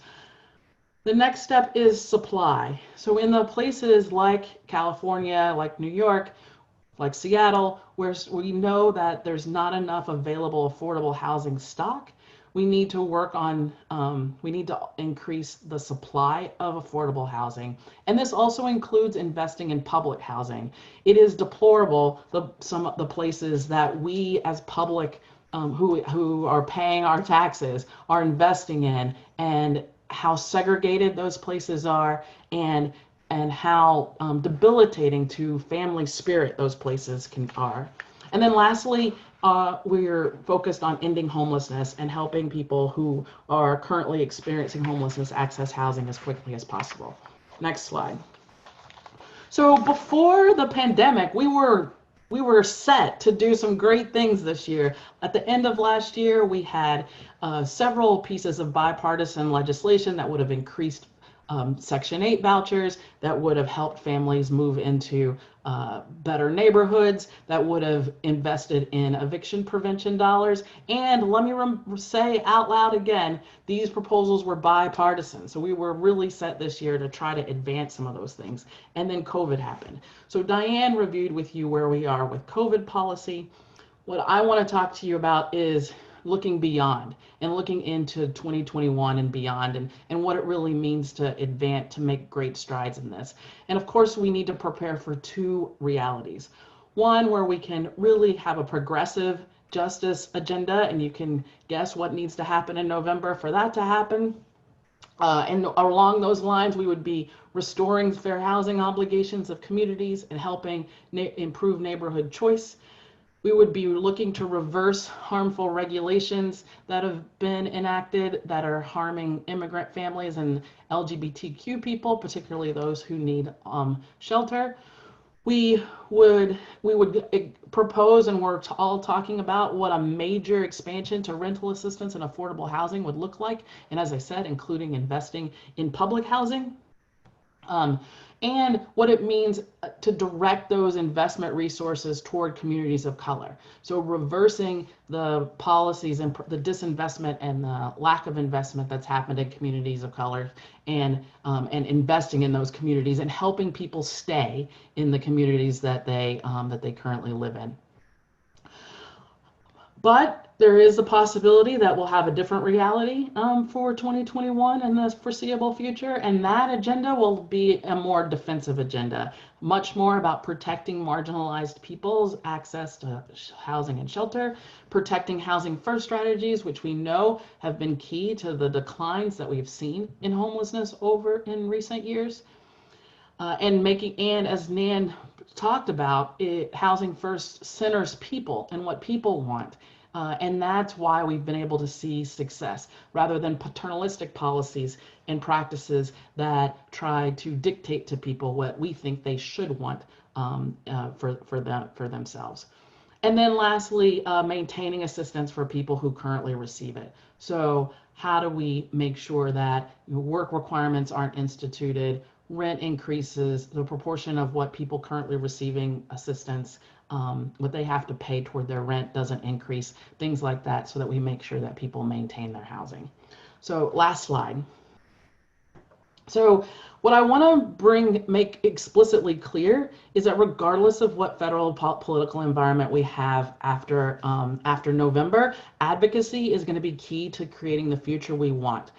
The next step is supply. So in the places like California, like New York, like Seattle, where we know that there's not enough available affordable housing stock, we need to work on, we need to increase the supply of affordable housing. And this also includes investing in public housing. It is deplorable, some of the places that we as public who are paying our taxes are investing in, and how segregated those places are, and how debilitating to family spirit those places are. And then lastly, we're focused on ending homelessness and helping people who are currently experiencing homelessness access housing as quickly as possible. Next slide. So before the pandemic, we were set to do some great things this year. At the end of last year, we had several pieces of bipartisan legislation that would have increased Section 8 vouchers, that would have helped families move into better neighborhoods, that would have invested in eviction prevention dollars. And let me say out loud again, these proposals were bipartisan. So we were really set this year to try to advance some of those things. And then COVID happened. So Diane reviewed with you where we are with COVID policy. What I want to talk to you about is looking beyond and looking into 2021 and beyond, and what it really means to advance, to make great strides in this. And of course, we need to prepare for 2 realities. One, where we can really have a progressive justice agenda, and you can guess what needs to happen in November for that to happen. And along those lines, we would be restoring fair housing obligations of communities and helping improve neighborhood choice. We would be looking to reverse harmful regulations that have been enacted that are harming immigrant families and LGBTQ people, particularly those who need shelter. We would propose, and we're all talking about, what a major expansion to rental assistance and affordable housing would look like. And as I said, including investing in public housing. And what it means to direct those investment resources toward communities of color. So reversing the policies and the disinvestment and the lack of investment that's happened in communities of color, and investing in those communities and helping people stay in the communities that they currently live in. But there is a possibility that we'll have a different reality for 2021 and the foreseeable future, and that agenda will be a more defensive agenda. much more about protecting marginalized people's access to housing and shelter, protecting housing first strategies, which we know have been key to the declines that we've seen in homelessness over in recent years. And as Nan talked about, housing first centers people and what people want. And that's why we've been able to see success rather than paternalistic policies and practices that try to dictate to people what we think they should want for themselves. And then lastly, maintaining assistance for people who currently receive it. So how do we make sure that work requirements aren't instituted, rent increases, the proportion of what people currently receiving assistance, what they have to pay toward their rent doesn't increase, things like that, so that we make sure that people maintain their housing. So last slide. So what I want to make explicitly clear is that regardless of what federal political environment we have after November, advocacy is going to be key to creating the future we want.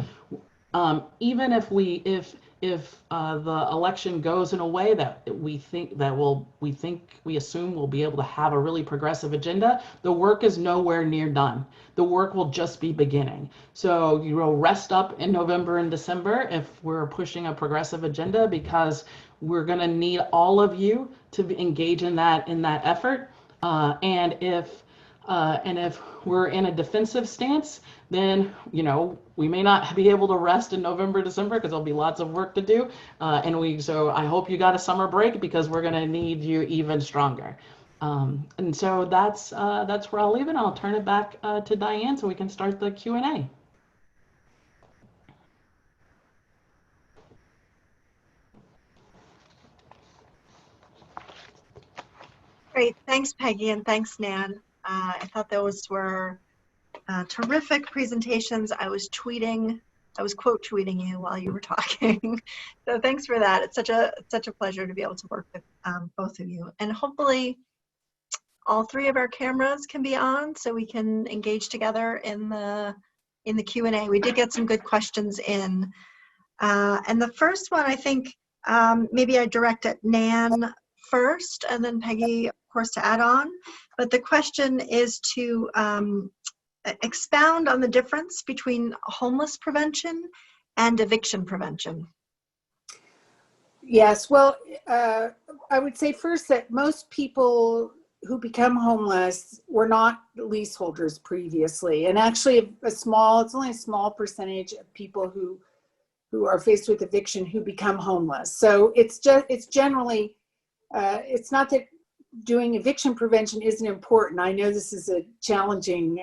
Even if the election goes in a way that we assume we'll be able to have a really progressive agenda, the work is nowhere near done. The work will just be beginning. So rest up in November and December if we're pushing a progressive agenda, because we're going to need all of you to engage in that effort. And if we're in a defensive stance, then we may not be able to rest in November, December, because there'll be lots of work to do. So I hope you got a summer break, because we're going to need you even stronger. And so that's where I'll leave it. I'll turn it back to Diane so we can start the Q&A. Great, thanks Peggy, and thanks Nan. I thought those were terrific presentations. I was quote tweeting you while you were talking. So thanks for that. It's such a pleasure to be able to work with both of you. And hopefully all three of our cameras can be on so we can engage together in the Q&A. We did get some good questions in. And the first one, I think maybe I direct at Nan first, and then Peggy, of course, to add on. But the question is to expound on the difference between homeless prevention and eviction prevention. Yes, well, I would say first that most people who become homeless were not leaseholders previously. And actually it's only a small percentage of people who are faced with eviction who become homeless. So it's generally, it's not that doing eviction prevention isn't important. I know this is a challenging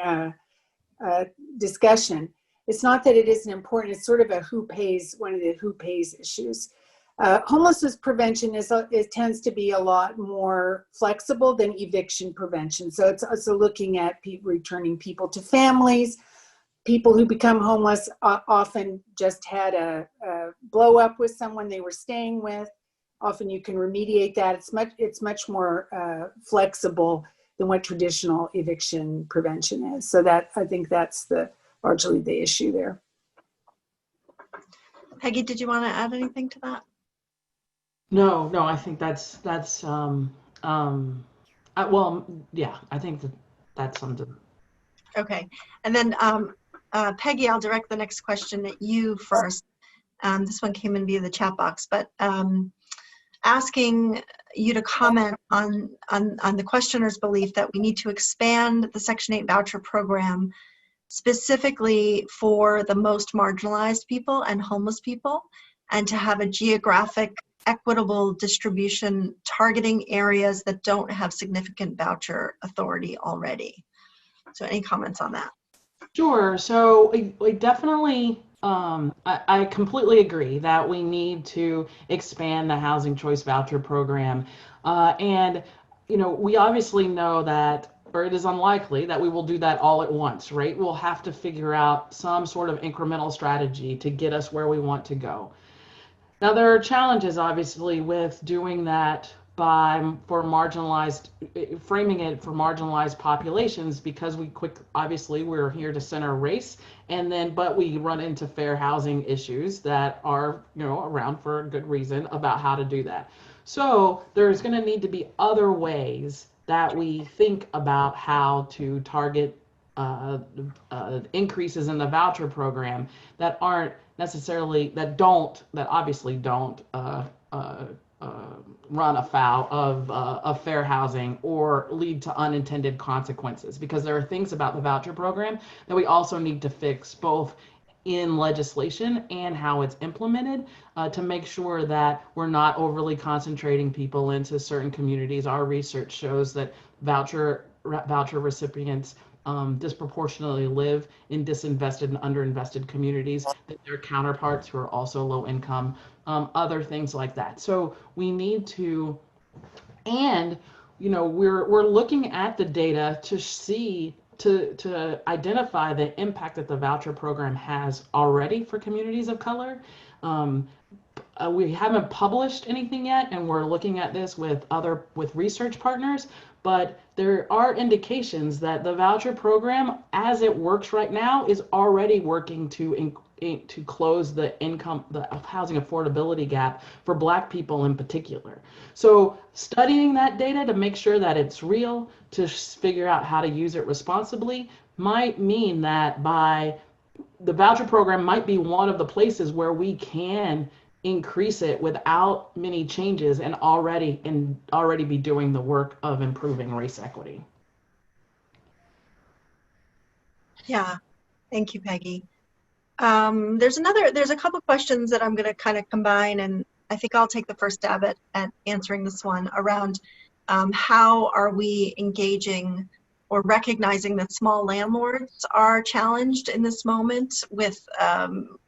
discussion. It's not that it isn't important. It's sort of one of the who pays issues. Homelessness prevention tends to be a lot more flexible than eviction prevention. So it's looking at returning people to families. People who become homeless often just had a blow up with someone they were staying with. Often you can remediate that. It's much more flexible than what traditional eviction prevention is. So I think that's largely the issue there. Peggy, did you want to add anything to that? No, I think that's well, yeah, I think that's something. Okay, and then Peggy, I'll direct the next question at you first. This one came in via the chat box, but asking you to comment on the questioner's belief that we need to expand the Section 8 voucher program specifically for the most marginalized people and homeless people, and to have a geographic equitable distribution targeting areas that don't have significant voucher authority already. So any comments on that? Sure. So we definitely, I completely agree that we need to expand the Housing Choice Voucher Program. And, we obviously know that, or it is unlikely that we will do that all at once, right? We'll have to figure out some sort of incremental strategy to get us where we want to go. Now, there are challenges, obviously, with doing that framing it for marginalized populations, because obviously we're here to center race, but we run into fair housing issues that are, around for a good reason about how to do that. So there's going to need to be other ways that we think about how to target increases in the voucher program that aren't necessarily, that obviously don't run afoul of fair housing or lead to unintended consequences. Because there are things about the voucher program that we also need to fix, both in legislation and how it's implemented, to make sure that we're not overly concentrating people into certain communities. Our research shows that voucher recipients disproportionately live in disinvested and underinvested communities, that their counterparts who are also low income, other things like that. So we need to, and we're looking at the data to see, to identify the impact that the voucher program has already for communities of color. We haven't published anything yet, and we're looking at this with research partners, but there are indications that the voucher program, as it works right now, is already working to close the housing affordability gap for Black people in particular. So studying that data to make sure that it's real, to figure out how to use it responsibly, might mean that the voucher program might be one of the places where we can increase it without many changes and already be doing the work of improving race equity. Yeah, thank you, Peggy. There's a couple questions that I'm going to kind of combine, and I think I'll take the first stab at answering this one around how are we engaging or recognizing that small landlords are challenged in this moment with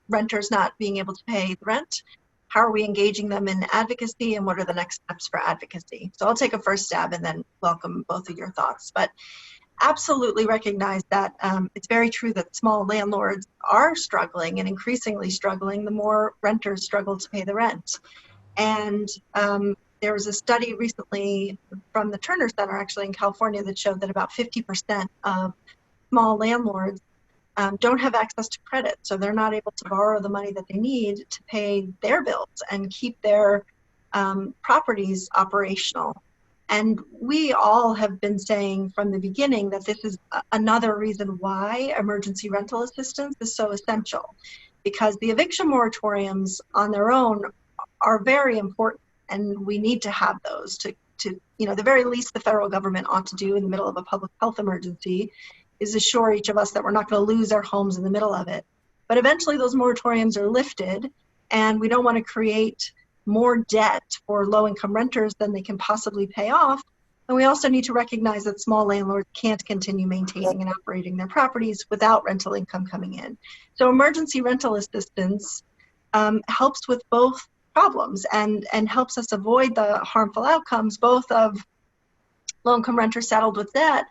renters not being able to pay the rent. How are we engaging them in advocacy, and what are the next steps for advocacy? So I'll take a first stab and then welcome both of your thoughts. But absolutely recognize that it's very true that small landlords are struggling and increasingly struggling the more renters struggle to pay the rent. And there was a study recently from the Turner Center, actually in California, that showed that about 50% of small landlords don't have access to credit. So they're not able to borrow the money that they need to pay their bills and keep their properties operational. And we all have been saying from the beginning that this is another reason why emergency rental assistance is so essential, because the eviction moratoriums on their own are very important, and we need to have those to the very least the federal government ought to do in the middle of a public health emergency is assure each of us that we're not going to lose our homes in the middle of it. But eventually those moratoriums are lifted, and we don't want to create more debt for low-income renters than they can possibly pay off. And we also need to recognize that small landlords can't continue maintaining and operating their properties without rental income coming in. So emergency rental assistance helps with both problems and helps us avoid the harmful outcomes, both of low-income renters saddled with debt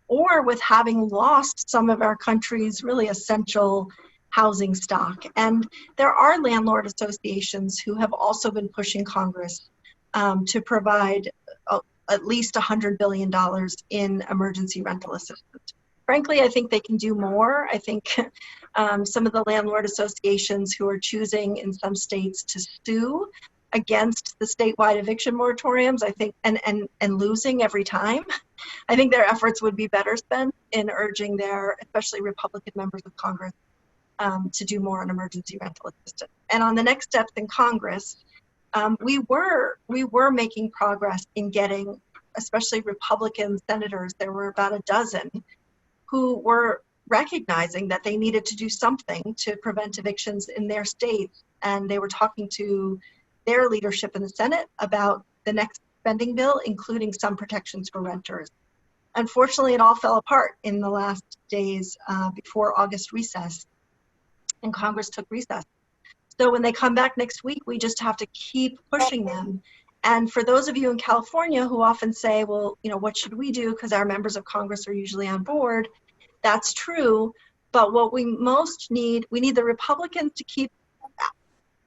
or with having lost some of our country's really essential housing stock. And there are landlord associations who have also been pushing Congress to provide at least $100 billion in emergency rental assistance. Frankly, I think they can do more. I think some of the landlord associations who are choosing in some states to sue against the statewide eviction moratoriums, I think, and losing every time, I think their efforts would be better spent in urging their, especially Republican members of Congress, to do more on emergency rental assistance. And on the next steps in Congress, we were making progress in getting, especially Republican senators, there were about a dozen, who were recognizing that they needed to do something to prevent evictions in their states. And they were talking to their leadership in the Senate about the next spending bill, including some protections for renters. Unfortunately, it all fell apart in the last days before August recess, and Congress took recess. So when they come back next week, we just have to keep pushing them. And for those of you in California who often say, well, what should we do? Because our members of Congress are usually on board. That's true. But what we most need, we need the Republicans to keep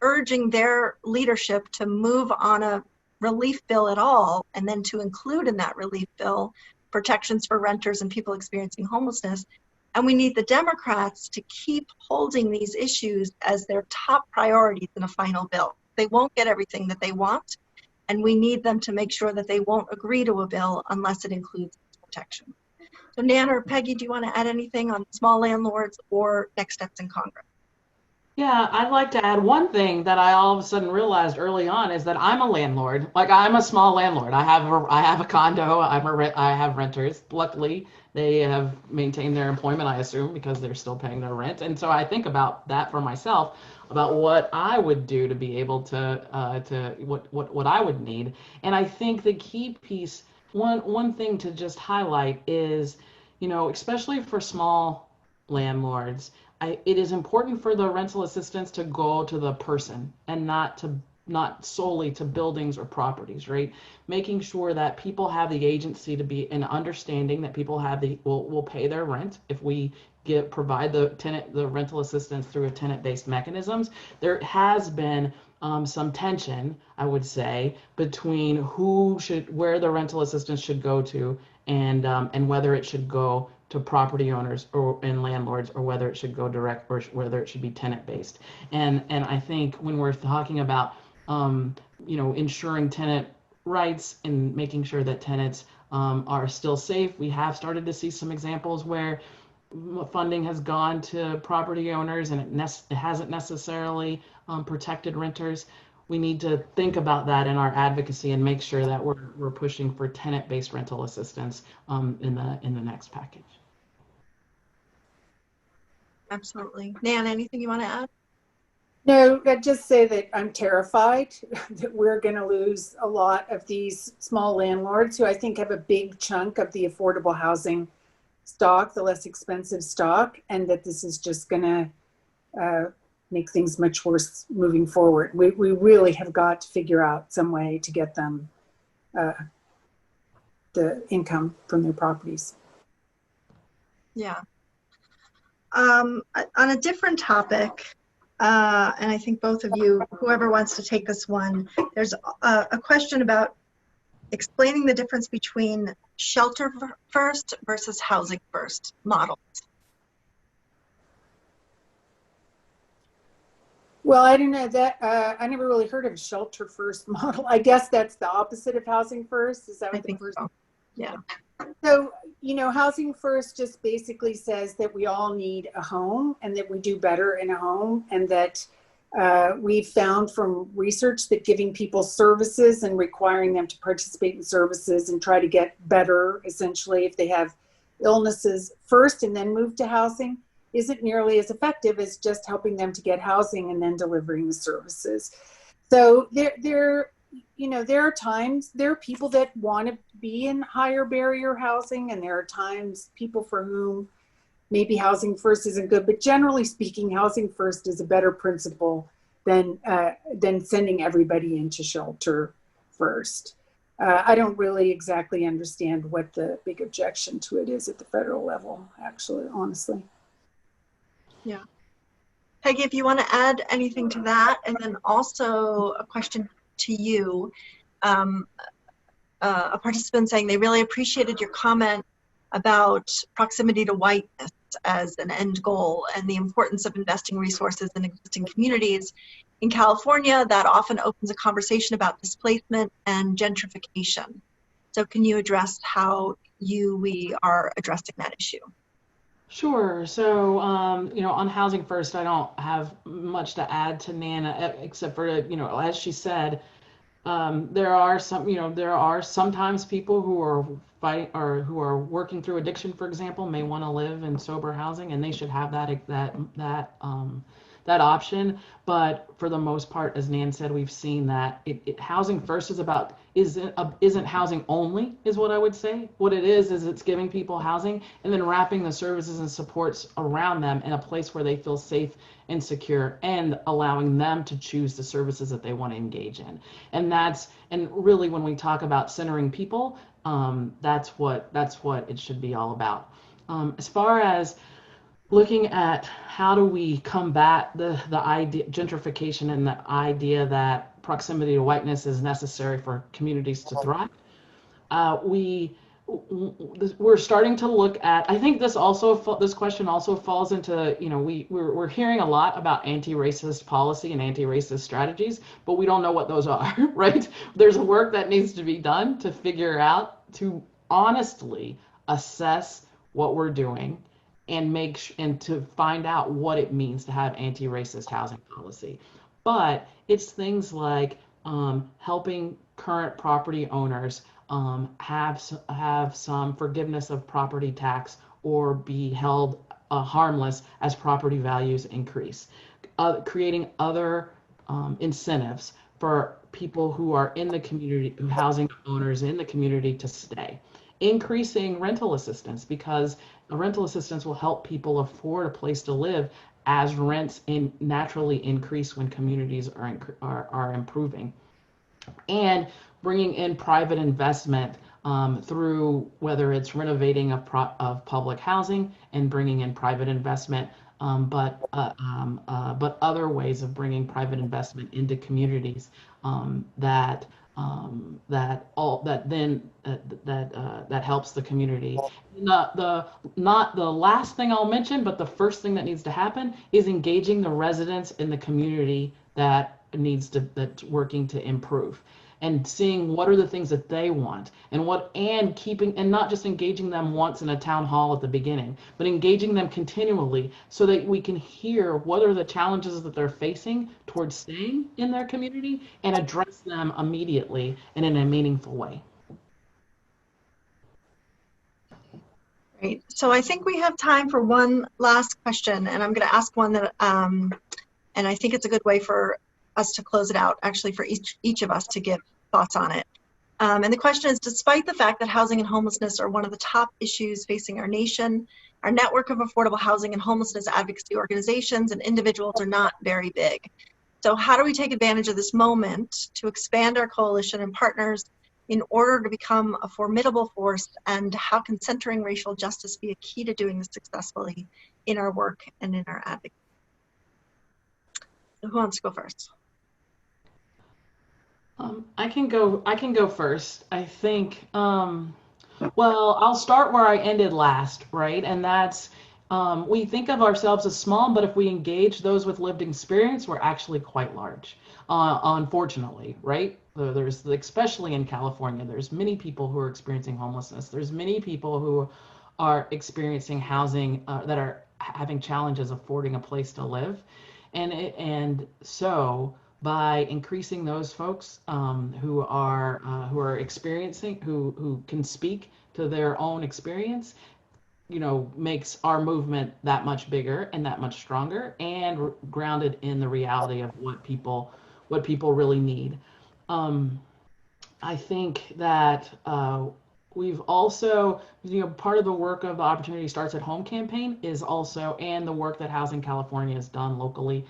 urging their leadership to move on a relief bill at all, and then to include in that relief bill protections for renters and people experiencing homelessness. And we need the Democrats to keep holding these issues as their top priorities in a final bill. They won't get everything that they want, and we need them to make sure that they won't agree to a bill unless it includes protection. So Nan or Peggy, do you want to add anything on small landlords or next steps in Congress? Yeah, I'd like to add one thing that I all of a sudden realized early on is that I'm a landlord. Like I'm a small landlord. I have a condo. I have renters. Luckily, they have maintained their employment, I assume, because they're still paying their rent. And so I think about that for myself, about what I would do to be able to what I would need. And I think the key piece, one thing to just highlight is, especially for small landlords, it is important for the rental assistance to go to the person and not solely to buildings or properties, right? Making sure that people have the agency to be an understanding that people have will pay their rent if we provide the rental assistance through a tenant-based mechanisms. There has been some tension, I would say, between where the rental assistance should go to and whether it should go to property owners and landlords, or whether it should go direct, or whether it should be tenant-based. And I think when we're talking about ensuring tenant rights and making sure that tenants are still safe, we have started to see some examples where funding has gone to property owners and it hasn't necessarily protected renters. We need to think about that in our advocacy and make sure that we're pushing for tenant-based rental assistance in the next package. Absolutely. Nan, anything you want to add? No, I'd just say that I'm terrified that we're going to lose a lot of these small landlords who I think have a big chunk of the affordable housing stock, the less expensive stock, and that this is just going to make things much worse moving forward. We really have got to figure out some way to get them the income from their properties. Yeah. On a different topic, and I think both of you, whoever wants to take this one, there's a question about explaining the difference between shelter first versus housing first models. Well, I don't know that I never really heard of a shelter first model. I guess that's the opposite of housing first. Is that what I think so. Yeah. So, housing first just basically says that we all need a home and that we do better in a home, and that we've found from research that giving people services and requiring them to participate in services and try to get better, essentially, if they have illnesses first and then move to housing, isn't nearly as effective as just helping them to get housing and then delivering the services. So there are times, there are people that want to be in higher barrier housing, and there are times people for whom maybe housing first isn't good, but generally speaking, housing first is a better principle than sending everybody into shelter first. I don't really exactly understand what the big objection to it is at the federal level, actually, honestly. Yeah. Peggy, if you want to add anything to that, and then also a question to you. A participant saying they really appreciated your comment about proximity to whiteness as an end goal and the importance of investing resources in existing communities. In California, that often opens a conversation about displacement and gentrification. So can you address how we are addressing that issue? Sure. So, on housing first, I don't have much to add to Nana, except for, as she said, there are sometimes people who are who are working through addiction, for example, may want to live in sober housing, and they should have that option. But for the most part, as Nan said, we've seen that housing first isn't housing only, is what I would say. What it is it's giving people housing and then wrapping the services and supports around them in a place where they feel safe and secure, and allowing them to choose the services that they want to engage in. And really, when we talk about centering people, that's what it should be all about. As far as looking at how do we combat the idea gentrification and the idea that proximity to whiteness is necessary for communities to thrive, we we're starting to look at, I think this question also falls into, we're hearing a lot about anti-racist policy and anti-racist strategies, but we don't know what those are, right? There's work that needs to be done to figure out, to honestly assess what we're doing and to find out what it means to have anti-racist housing policy. But it's things like helping current property owners have some forgiveness of property tax or be held harmless as property values increase. Creating other incentives for people who are in the community, housing owners in the community, to stay. Increasing rental assistance, because rental assistance will help people afford a place to live as rents naturally increase when communities are improving. And bringing in private investment through whether it's renovating of public housing and bringing in private investment, but other ways of bringing private investment into communities that helps the community. Not the last thing I'll mention, but the first thing that needs to happen is engaging the residents in the community that's working to improve, and seeing what are the things that they want, and keeping, and not just engaging them once in a town hall at the beginning, but engaging them continually so that we can hear what are the challenges that they're facing towards staying in their community and address them immediately and in a meaningful way. Great. So I think we have time for one last question, and I'm going to ask one that, and I think it's a good way for us to close it out, actually, for each of us to give thoughts on it. And the question is, despite the fact that housing and homelessness are one of the top issues facing our nation, our network of affordable housing and homelessness advocacy organizations and individuals are not very big. So how do we take advantage of this moment to expand our coalition and partners in order to become a formidable force? And how can centering racial justice be a key to doing this successfully in our work and in our advocacy? So who wants to go first? I can go first. I think, well, I'll start where I ended last, right? And that's, we think of ourselves as small, but if we engage those with lived experience, we're actually quite large, unfortunately, right? There's, especially in California, there's many people who are experiencing homelessness. There's many people who are experiencing housing, that are having challenges affording a place to live. And so by increasing those folks who are experiencing, who can speak to their own experience, makes our movement that much bigger and that much stronger and grounded in the reality of what people really need. I think that we've also, part of the work of the Opportunity Starts at Home campaign is also, and the work that Housing California has done locally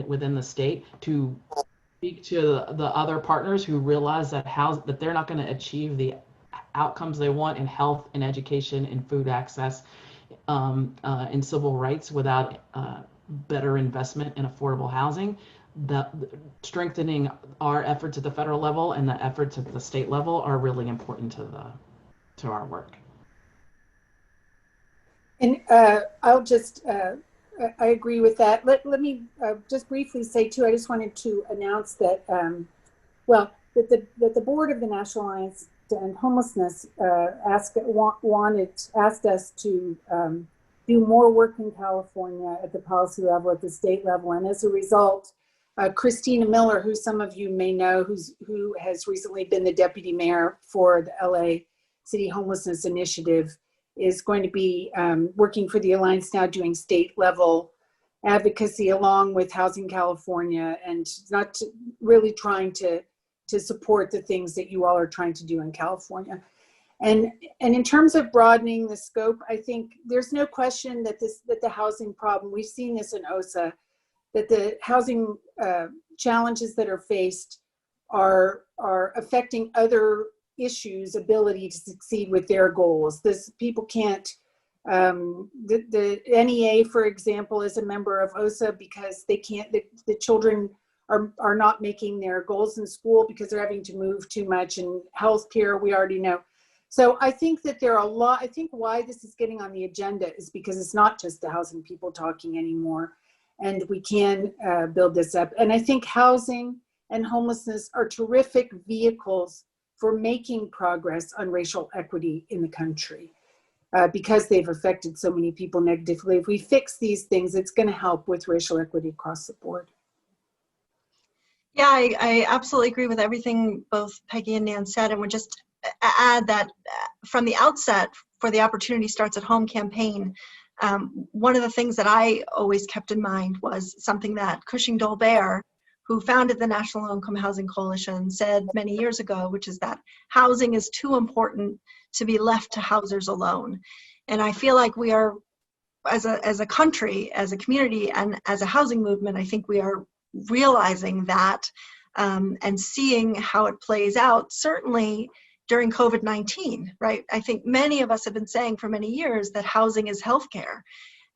within the state, to speak to the other partners who realize that they're not going to achieve the outcomes they want in health and education and food access and civil rights without better investment in affordable housing. Strengthening our efforts at the federal level and the efforts at the state level are really important to our work. And I'll just, I agree with that. Let me just briefly say too, I just wanted to announce that, that the board of the National Alliance to End Homelessness asked us to do more work in California at the policy level, at the state level. And as a result, Christina Miller, who some of you may know, who has recently been the deputy mayor for the LA City Homelessness Initiative, is going to be working for the Alliance now, doing state level advocacy along with Housing California, and not really trying to support the things that you all are trying to do in California. And in terms of broadening the scope, I think there's no question that the housing problem, we've seen this in OSA, that the housing challenges that are faced are affecting other issues' ability to succeed with their goals. People can't, the NEA, for example, is a member of OSA because they can't, the children are not making their goals in school because they're having to move too much, and healthcare, we already know. So I think that there are I think why this is getting on the agenda is because it's not just the housing people talking anymore, and we can build this up. And I think housing and homelessness are terrific vehicles for making progress on racial equity in the country, because they've affected so many people negatively. If we fix these things, it's going to help with racial equity across the board. Yeah, I absolutely agree with everything both Peggy and Nan said, and would just add that from the outset, for the Opportunity Starts at Home campaign, one of the things that I always kept in mind was something that Cushing Dolbear, who founded the National Low-Income Housing Coalition, said many years ago, which is that housing is too important to be left to housers alone. And I feel like we are, as a country, as a community, and as a housing movement, I think we are realizing that and seeing how it plays out, certainly during COVID-19, right? I think many of us have been saying for many years that housing is healthcare.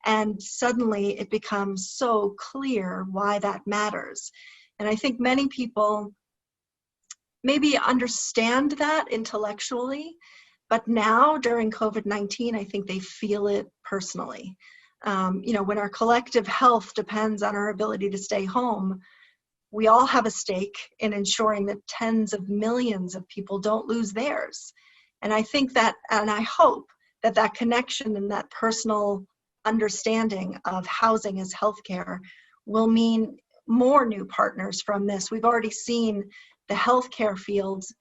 And suddenly it becomes so clear why that matters. And I think many people maybe understand that intellectually, but now during COVID-19, I think they feel it personally. You know, when our collective health depends on our ability to stay home, we all have a stake in ensuring that tens of millions of people don't lose theirs. And I think that, and I hope that that connection and that personal understanding of housing as healthcare will mean more new partners from this. We've already seen the healthcare fields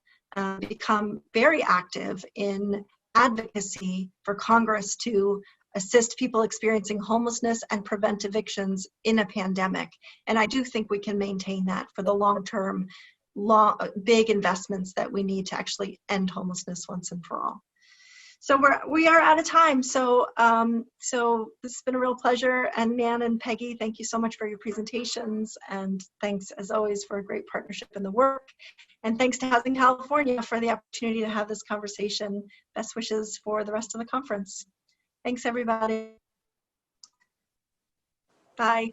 become very active in advocacy for Congress to assist people experiencing homelessness and prevent evictions in a pandemic. And I do think we can maintain that for the long-term, big investments that we need to actually end homelessness once and for all. So we are out of time. So so this has been a real pleasure. And Nan and Peggy, thank you so much for your presentations. And thanks as always for a great partnership in the work. And thanks to Housing California for the opportunity to have this conversation. Best wishes for the rest of the conference. Thanks, everybody. Bye.